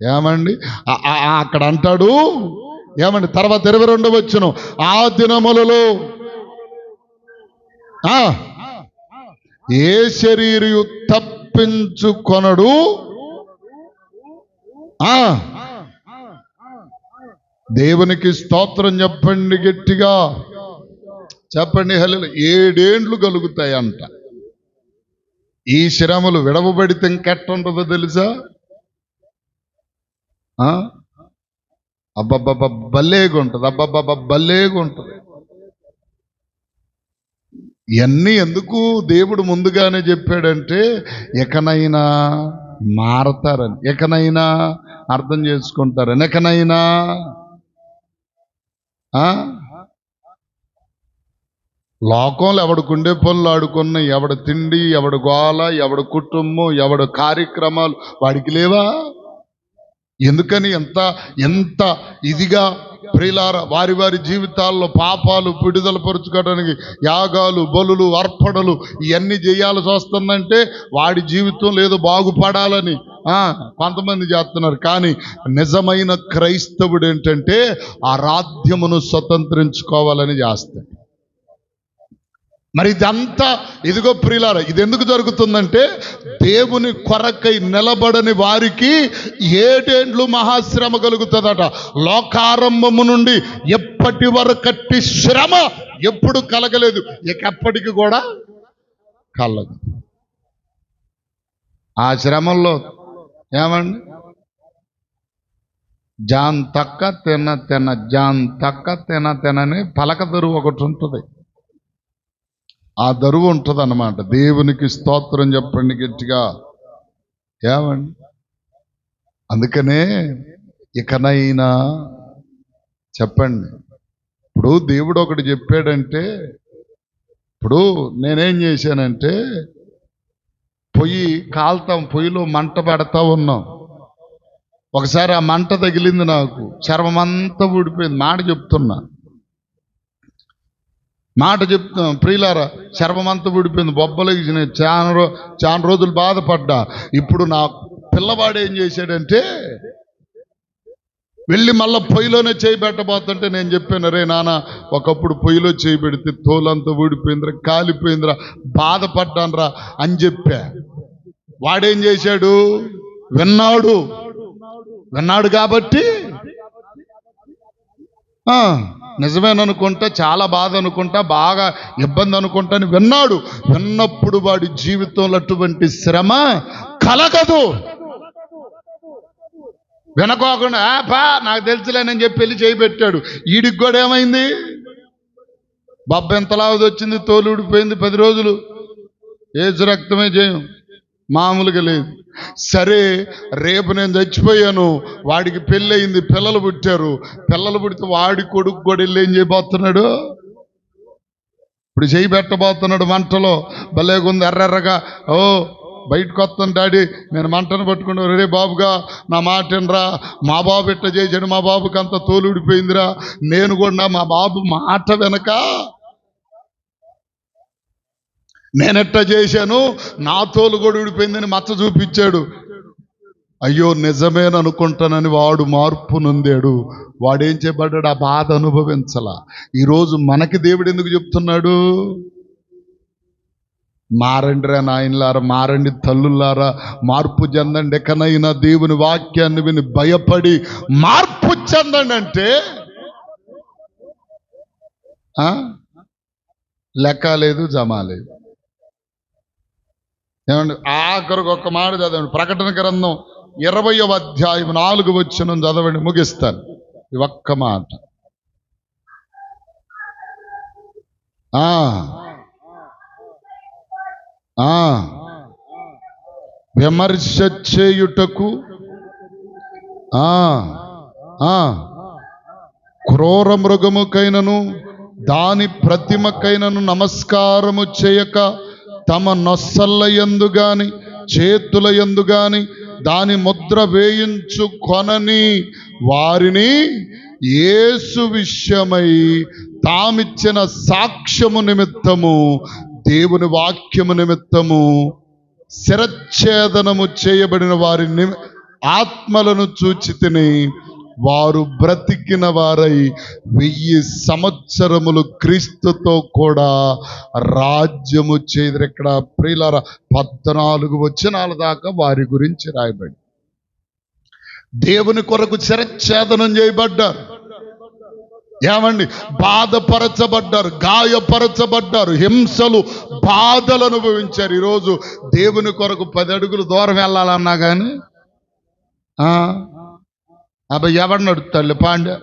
ఏమండి అక్కడ అంటాడు, ఏమండి తర్వాత 22వ వచనం, ఆ దినములలో ఏ శరీరయు తప్పించుకొనడు. దేవునికి స్తోత్రం చెప్పండి గట్టిగా, చెప్పండి హల్లెలూయా. 7 ఏండ్లు కలుగుతాయి అంట. ఈ శ్రమలు విడవబడితే ఇంకెట్టుంటుందో తెలుసా? అబ్బబ్బబ్బ భలేగా ఉంటుంది, భలేగా ఉంటుంది. ఇవన్నీ ఎందుకు దేవుడు ముందుగానే చెప్పాడంటే, ఎకనైనా మారతారని, ఎకనైనా అర్థం చేసుకుంటారని, ఎకనైనా లోకంలో ఎవడికుండే పనులు ఆడుకున్న, ఎవడ తిండి, ఎవడ గోల, ఎవడ కుటుంబం, ఎవడ కార్యక్రమాలు వాడికి లేవా? ఎందుకని ఎంత ఇదిగా ప్రియులారా వారి వారి జీవితాల్లో పాపాలు విడుదల పరుచుకోవడానికి యాగాలు, బలులు, అర్పణలు ఇవన్నీ చేయాల్సి వస్తుందంటే వాడి జీవితం లేదో బాగుపడాలని కొంతమంది చేస్తున్నారు. కానీ నిజమైన క్రైస్తవుడు ఏంటంటే ఆ రాజ్యమును స్వతంత్రించుకోవాలని చేస్తాడు. మరి ఇదంతా ఇదిగో ప్రియులారా, ఇది ఎందుకు జరుగుతుందంటే దేవుని కొరకై నిలబడని వారికి 7 ఏండ్లు మహాశ్రమ కలుగుతుందట. లోకారంభము నుండి ఎప్పటి వరకట్టి శ్రమ ఎప్పుడు కలగలేదు, ఎప్పటికి కూడా కలగదు. ఆ శ్రమంలో ఏమండి జాన్ తక్క తినని పలక దరువు ఒకటి ఉంటుంది. ఆ దరువు ఉంటుంది అన్నమాట. దేవునికి స్తోత్రం చెప్పండి గట్టిగా. ఏమండి అందుకనే ఇకనైనా చెప్పండి. ఇప్పుడు దేవుడు ఒకటి చెప్పాడంటే, ఇప్పుడు నేనేం చేశానంటే పొయ్యిలో మంట పెడతా ఉన్నాం. ఒకసారి ఆ మంట తగిలింది, నాకు చర్మం అంతా ఊడిపోయింది. మాట చెప్తున్నా ప్రియులారా, చర్మమంతా ఊడిపోయింది, బొబ్బలు ఇచ్చినాయి. చాలా రోజులు బాధపడ్డా. ఇప్పుడు నా పిల్లవాడు ఏం చేశాడంటే వెళ్ళి మళ్ళీ పొయ్యిలోనే చేయి పెట్టబోతుంటే నేను చెప్పాను, రే నాన్న ఒకప్పుడు పొయ్యిలో చేయి పెడితే తోలంతా ఊడిపోయిందిరా, కాలిపోయిందిరా, బాధపడ్డానరా అని చెప్పా. వాడేం చేశాడు, విన్నాడు. విన్నాడు కాబట్టి నిజమేననుకుంటా, చాలా బాధ అనుకుంటా, బాగా ఇబ్బంది అనుకుంటాను విన్నాడు. విన్నప్పుడు వాడి జీవితంలో అటువంటి శ్రమ కలగదు. వినకోకుండా నాకు తెలుసులేనని చెప్పి వెళ్ళి చేయి పెట్టాడు. ఈడికి కూడా ఏమైంది? బొబ్బ ఎంతలావది వచ్చింది, తోలు ఊడిపోయింది, 10 రోజులు ఏసు రక్తమే చేయం, మామూలుగా లేదు. సరే, రేపు నేను చచ్చిపోయాను, వాడికి పెళ్ళయింది, పిల్లలు పుట్టారు. పిల్లలు పుడితే వాడి కొడుకు కూడా వెళ్ళి ఏం చేయబోతున్నాడు? ఇప్పుడు చేయి పెట్టబోతున్నాడు మంటలో. భలేగుంది, ఎర్రెర్రగా. ఓ బయటకు వస్తాను డాడీ, నేను మంటను పట్టుకుంటా. రే బాబుగా, నా మాట వినరా, మా బాబు ఎట్లా చేశాడు, మా బాబుకి అంత తోలు ఊడిపోయిందిరా, నేను కూడా మా బాబు మాట వెనక నేనెట్టా చేశాను, నా తోలు కూడా ఊడిపోయిందని మచ్చ చూపించాడు. అయ్యో నిజమేననుకుంటానని వాడు మార్పు నొందాడు. వాడేం చేయబడ్డాడు? ఆ బాధ అనుభవించలా. ఈరోజు మనకి దేవుడు ఎందుకు చెప్తున్నాడు? మారండి రా నాయనలారా, మారండి తల్లులారా, మార్పు చెందండి. ఎక్కనైనా దేవుని వాక్యాన్ని విని భయపడి మార్పు చెందండి అంటే లెక్క లేదు, జమా లేదు. ఏమండి, ఆఖరికి ఒక్క మాట చదవండి. ప్రకటన గ్రంథం 20వ అధ్యాయం 4వ వచనం చదవండి, ముగిస్తాను. ఈ ఒక్క మాట. విమర్శ చేయుటకు క్రూర మృగముకైనను దాని ప్రతిమకైనను నమస్కారము చేయక తమ నొస్సల్ల యందు గాని చేతుల యందు గాని దాని ముద్ర వేయించుకొనని వారిని యేసు విషయమై తామిచ్చిన సాక్ష్యము నిమిత్తము, దేవుని వాక్యము నిమిత్తము శిరచ్ఛేదనము చేయబడిన వారి ఆత్మలను చూచితిని. వారు బ్రతికిన వారై 1000 సంవత్సరములు క్రీస్తుతో కూడా రాజ్యము చేదురు. ఇక్కడ ప్రియులారా 14 వచనాల దాకా వారి గురించి రాయబడి, దేవుని కొరకు శిరచ్ఛేదనం చేయబడ్డారు. ఏమండి, బాధపరచబడ్డారు, గాయపరచబడ్డారు, హింసలు, బాధలు అనుభవించారు. ఈరోజు దేవుని కొరకు 10 అడుగులు దూరం వెళ్ళాలన్నా కానీ అబ్బాయి ఎవడు నడుస్తాడు? పాండ్య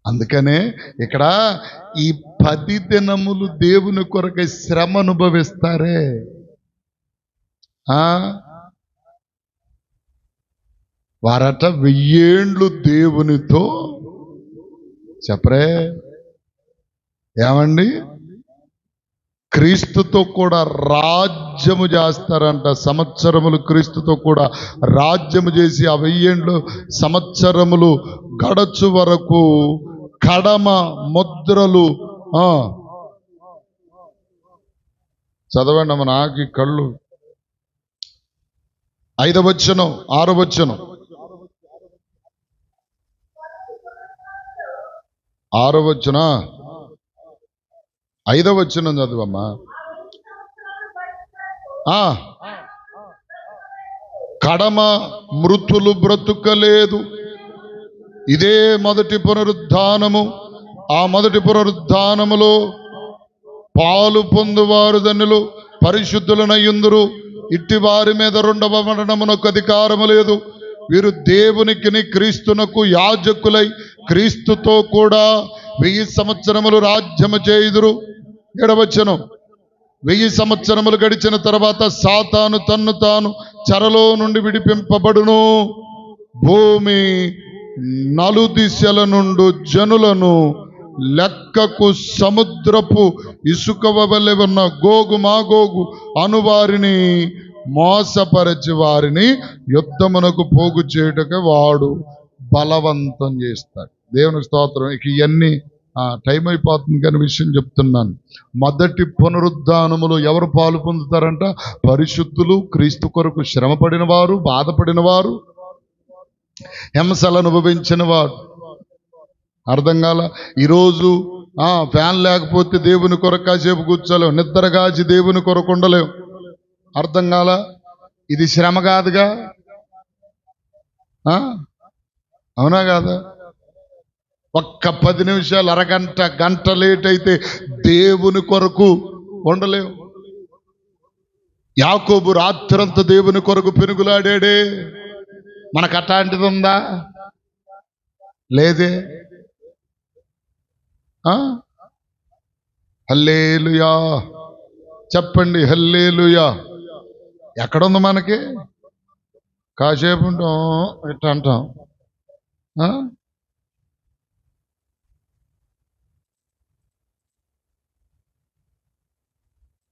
అందుకనే ఇక్కడ ఈ 10 దినములు దేవుని కొరకై శ్రమ అనుభవిస్తారే, వారట 1000 ఏండ్లు దేవునితో చెప్పరే. ఏమండి, క్రీస్తుతో కూడా రాజ్యము చేస్తారంట. సంవత్సరములు క్రీస్తుతో కూడా రాజ్యము చేసి ఆ 1000 ఏండ్లు సంవత్సరములు గడచు వరకు కడమ ముద్రలు. చదవండి అమ్మ, నాకు ఈ కళ్ళు. 5వ వచనం, 6వ వచనం, 6వ వచనం, 5వ వచనం చదువమ్మా. కడమ మృతులు బ్రతుకలేదు, ఇదే మొదటి పునరుద్ధానము. ఆ మొదటి పునరుద్ధానములో పాలు పొందువారు ధన్యులు, పరిశుద్ధులనయ్యుందురు. ఇట్టి వారి మీద 2వ మరణమునకు అధికారము లేదు. వీరు దేవునికిని క్రీస్తునకు యాజకులై క్రీస్తుతో కూడా 1000 సంవత్సరములు రాజ్యము చేయుదురు. 7వ వచనం, 1000 సంవత్సరములు గడిచిన తర్వాత సాతాను తన్ను తాను చెరలో నుండి విడిపింపబడును. భూమి నలుదిశల నుండి జనులను లెక్కకు సముద్రపు ఇసుక వలె ఉన్న గోగు మాగోగు అనువారిని మోసపరచి వారిని యుద్ధమునకు పోగు చేయుటకు వాడు బలవంతం చేస్తాడు. దేవునికి స్తోత్రం. ఇక ఇవన్నీ టైం అయిపోతుంది కానీ విషయం చెప్తున్నాను. మొదటి పునరుద్ధానములో ఎవరు పాలు పొందుతారంట? పరిశుద్ధులు, క్రీస్తు కొరకు శ్రమపడిన వారు, బాధపడిన వారు, హింసలు అనుభవించిన వారు. అర్థం కాల? ఈరోజు ఫ్యాన్ లేకపోతే దేవుని కొరకు కాసేపు కూర్చోలేం, నిద్రగాచి దేవుని కొరకు ఉండలేం. అర్థం కాల? ఇది శ్రమ కాదుగా, అవునా కాదా? ఒక్క 10 నిమిషాలు, అరగంట, గంట లేట్ అయితే దేవుని కొరకు ఉండలేం. యాకోబు రాత్రంతా దేవుని కొరకు పెనుగులాడాడే. మనకు అట్లాంటిది ఉందా? లేదే. హల్లెలూయా చెప్పండి, హల్లెలూయా. ఎక్కడుంది మనకి? కాసేపు ఉంటాం, ఇట్లా అంటాం.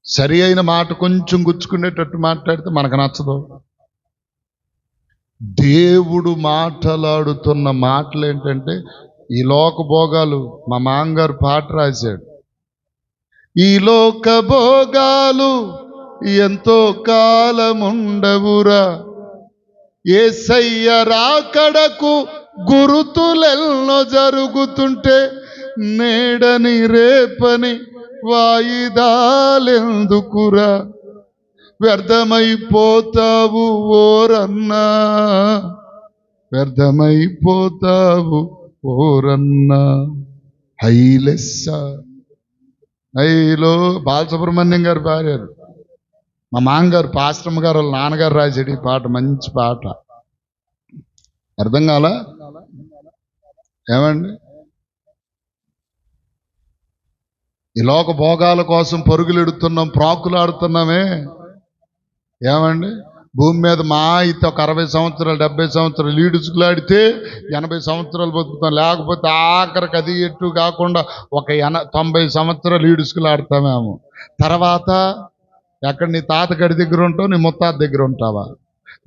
సరి అయిన మాట కొంచెం గుచ్చుకునేటట్టు మాట్లాడితే మనకు నచ్చదు. దేవుడు మాట్లాడుతున్న మాటలు ఏంటంటే ఈ లోక భోగాలు. మా మాంగారు పాట రాశాడు, ఈ లోక భోగాలు ఎంతో కాలముండవురా, యేసయ్య రాకడకు గురుతులెన్నో జరుగుతుంటే నేడని రేపని వాయిదాలెందుకురా, వ్యర్థమైపోతావు ఓరన్నా, వ్యర్థమైపోతావు ఓరన్నా. హైలెస్స హైలో బాలసుబ్రహ్మణ్యం గారు పాడారు. మా మామగారు పాస్టమ్ గారు వాళ్ళ నాన్నగారు రాశాడు ఈ పాట. మంచి పాట. అర్థం కాలా? ఏమండి? ఈ లోక భోగాల కోసం పరుగులెడుతున్నాం, ప్రాకులాడుతున్నామే. ఏమండి? భూమి మీద మా అయితే ఒక 60 సంవత్సరాలు 70 సంవత్సరాలు ఈడుచుకులాడితే 80 సంవత్సరాలు బతుకుతాం. లేకపోతే ఆఖరికి అది ఎట్టు కాకుండా ఒక 90 సంవత్సరాలు ఈడుచుకులాడతామేమో. తర్వాత ఎక్కడ నీ తాతగడి దగ్గర ఉంటావు, నీ ముత్తాత దగ్గర ఉంటావా?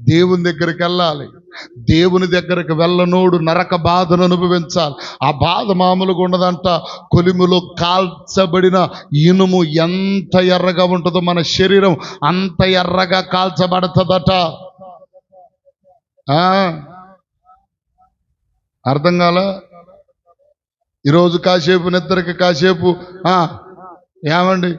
దేవుని దగ్గరికి వెళ్ళాలి. దేవుని దగ్గరికి వెళ్ళనోడు నరక బాధను అనుభవించాలి. ఆ బాధ మామూలుగా ఉండదంట. కొలిములో కాల్చబడిన ఇనుము ఎంత ఎర్రగా ఉంటుందో మన శరీరం అంత ఎర్రగా కాల్చబడుతుందట. అర్థం కాల? ఈరోజు కాసేపు నిద్రకి, కాసేపు ఏమండి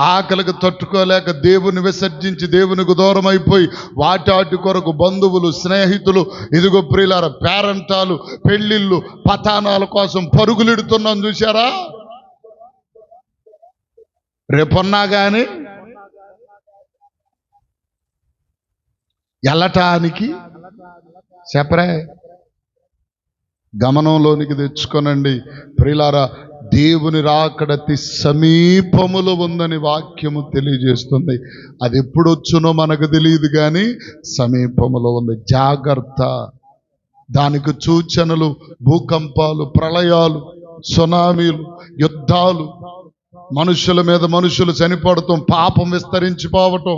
ఆకలికి తట్టుకోలేక దేవుని విసర్జించి దేవునికి దూరం అయిపోయి వాటి కొరకు బంధువులు, స్నేహితులు, ఇదిగో ప్రియులార పేరంటాలు, పెళ్లిళ్ళు, పతానాల కోసం పరుగులెడుతున్నాం. చూశారా? రేపన్నా కానీ వెళ్ళటానికి చెప్పరే గమనంలోనికి తెచ్చుకోనండి ప్రియులారా. దేవుని రాకడతి సమీపములో ఉందని వాక్యము తెలియజేస్తుంది. అది ఎప్పుడొచ్చునో మనకు తెలియదు, కానీ సమీపములో ఉంది. జాగ్రత్త. దానికి సూచనలు భూకంపాలు, ప్రళయాలు, సునామీలు, యుద్ధాలు, మనుషుల మీద మనుషులు చనిపోవటం, పాపం విస్తరించిపోవటం.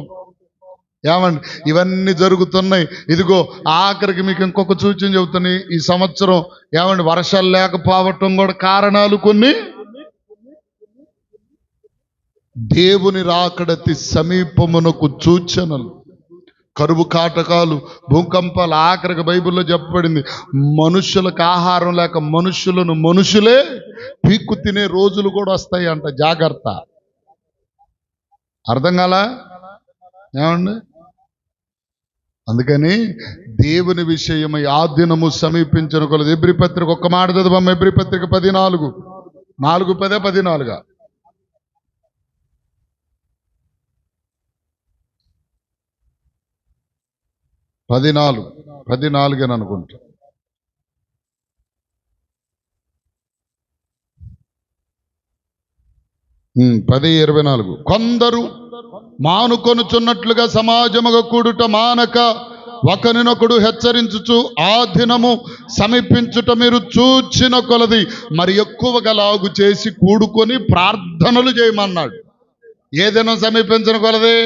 ఏమండి? ఇవన్నీ జరుగుతున్నాయి. ఇదిగో ఆఖరికి మీకు ఇంకొక సూచన చెబుతున్నాయి. ఈ సంవత్సరం ఏమండి వర్షాలు లేకపోవటం కూడా కారణాలు కొన్ని. దేవుని రాకడతి సమీపమునకు సూచనలు. కరువు కాటకాలు, భూకంపాలు. ఆఖరికి బైబిల్లో చెప్పబడింది మనుషులకు ఆహారం లేక మనుషులను మనుషులే పీక్కు తినే రోజులు కూడా వస్తాయి అంట. జాగ్రత్త. అర్థం కాలా? ఏమండి? అందుకని దేవుని విషయమై ఆ దినము సమీపించిన కొలది. ఎబ్రీ పత్రిక ఒక్క మాట చదవమ్మ. ఎబ్రీ పత్రిక 14, 4:10, 14. 14 అని అనుకుంటా. మ్ 10:24. కొందరు మానుకొనుచున్నట్లుగా సమాజముగా కూడుట మానక ఒకరినొకడు హెచ్చరించుచు ఆ దినము సమీపించుట మీరు చూచిన కొలది మరి ఎక్కువగా లాగు చేసి కూడుకొని ప్రార్థనలు చేయమన్నాడు. ఏ దినం సమీపించిన కొలది?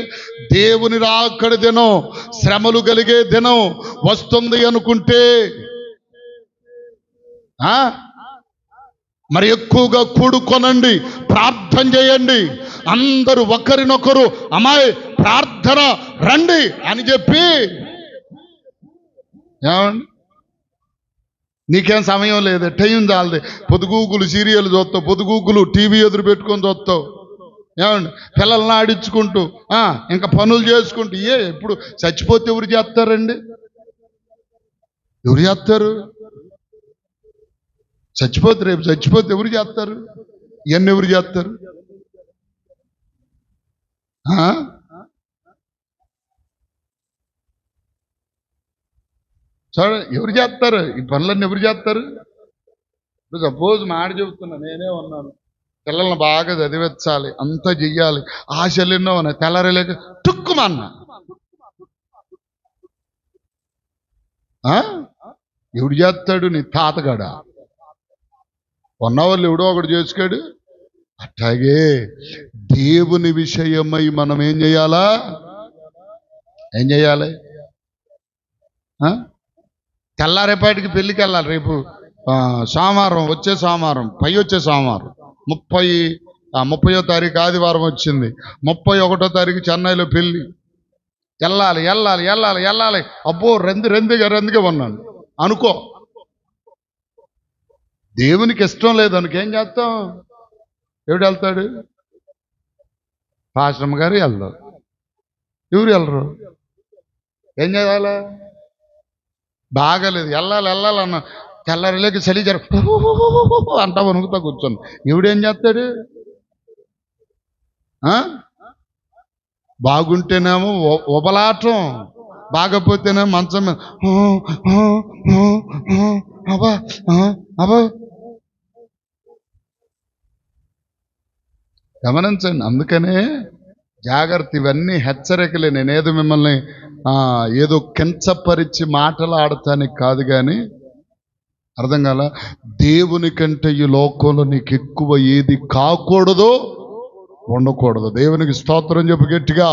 దేవుని రాకడి దినం, శ్రమలు కలిగే దినం వస్తుంది అనుకుంటే మరి ఎక్కువగా కూడుకొనండి, ప్రార్థన చేయండి. అందరూ ఒకరినొకరు అమ్మాయి ప్రార్థన రండి అని చెప్పి. ఏమండి? నీకేం సమయం లేదు, టైం చాలదు. పొద్దుగూకులు సీరియల్ చూస్తావు, పొద్దుగూకులు టీవీ ఎదురు పెట్టుకొని చూస్తావు. ఏమండి, పిల్లల్ని ఆడించుకుంటూ ఇంకా పనులు చేసుకుంటూ ఎప్పుడు చచ్చిపోతే ఎవరు చేస్తారండి? ఎవరు చేస్తారు? రేపు చచ్చిపోతే ఎవరు చేస్తారు? ఇవన్నీ ఎవరు చేస్తారు? చూడ ఎవరు చేస్తారు ఈ పనులన్నీ? ఎవరు చేస్తారు? సపోజ్ మాట చెబుతున్నా, నేనే ఉన్నాను, పిల్లల్ని బాగా చదివించాలి, అంతా చెయ్యాలి, ఆశలు ఎన్నో ఉన్నాయి, తెల్లరేలేక టుక్కుమన్నా ఎవడు చేస్తాడు? నీ తాతగాడ ఉన్నవాళ్ళు ఎవడో ఒకడు చేసుకోడు. అట్లాగే దేవుని విషయమై మనం ఏం చేయాలా? ఏం చేయాలి? తెల్లారేపాటికి పెళ్ళికి వెళ్ళాలి. రేపు సోమవారం, వచ్చే సోమవారం, వచ్చే సోమవారం 30వ తారీఖు ఆదివారం వచ్చింది. 31వ తారీఖు చెన్నైలో పెళ్ళి. వెళ్ళాలి. అబ్బో రెందుగా ఉన్నాను అనుకో. దేవునికి ఇష్టం లేదు అనుకేం చేస్తాం? ఎవడు వెళ్తాడు? పాశ్రమ గారు వెళ్దాం. ఎవరు వెళ్ళరు? ఏం చేయాలి? బాగాలేదు, వెళ్ళాలన్న తెల్లారిలేక చలి జర అంటా వణుకుతా కూర్చొని ఎవడేం చేస్తాడు? బాగుంటేనేమో ఉబలాటం, బాగపోతేనేమో మంచం మీద అబ్బా. గమనించండి. అందుకనే జాగ్రత్త. ఇవన్నీ హెచ్చరికలే. నేనేదో మిమ్మల్ని ఏదో కించపరిచి మాటలాడటానికి కాదు, కానీ అర్థం కాల. దేవుని కంటే ఈ లోకంలో నీకు ఎక్కువ ఏది కాకూడదో ఉండకూడదు. దేవునికి స్తోత్రం చెప్పు గట్టిగా.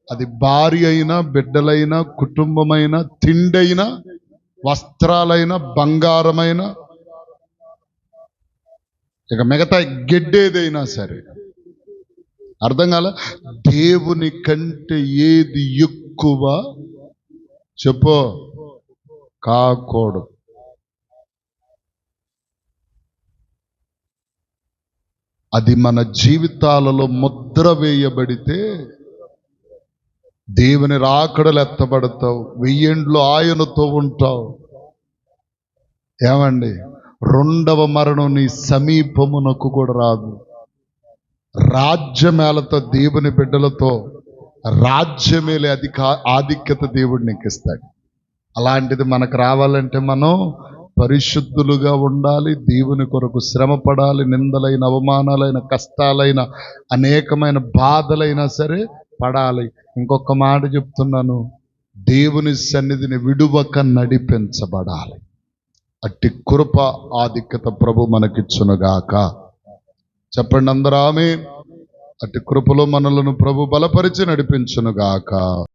అది భార్య అయినా, బిడ్డలైనా, కుటుంబమైనా, తిండైనా, వస్త్రాలైనా, బంగారమైనా, ఇక మిగతా గెడ్డేదైనా సరే. అర్థం కాల. దేవుని కంటే ఏది ఎక్కువ చెప్పు కాకూడదు. అది మన జీవితాలలో ముద్ర వేయబడితే దేవుని రాకడలు ఎత్తబడతావు, 1000 ఏండ్లు ఆయనతో ఉంటావు. ఏమండి, 2వ మరణం నీ సమీపమునకు కూడా రాదు. రాజ్యమేలతో దేవుని బిడ్డలతో రాజ్యమేలే ఆధిక్యత దేవుడు నీకు ఇస్తాడు. అలాంటిది మనకు రావాలంటే మనం పరిశుద్ధులుగా ఉండాలి. దేవుని కొరకు శ్రమ పడాలి. నిందలైన, అవమానాలైన, కష్టాలైన, అనేకమైన బాధలైనా సరే పడాలి. ఇంకొక మాట చెప్తున్నాను, దేవుని సన్నిధిని విడువక నడిపించబడాలి. అట్టి కృప, ఆధిక్యత ప్రభు మనకిచ్చునుగాక. చెప్పండి అందరూ ఆమేన్. అట్టి కృపలో మనలను ప్రభు బలపరిచి నడిపించునుగాక.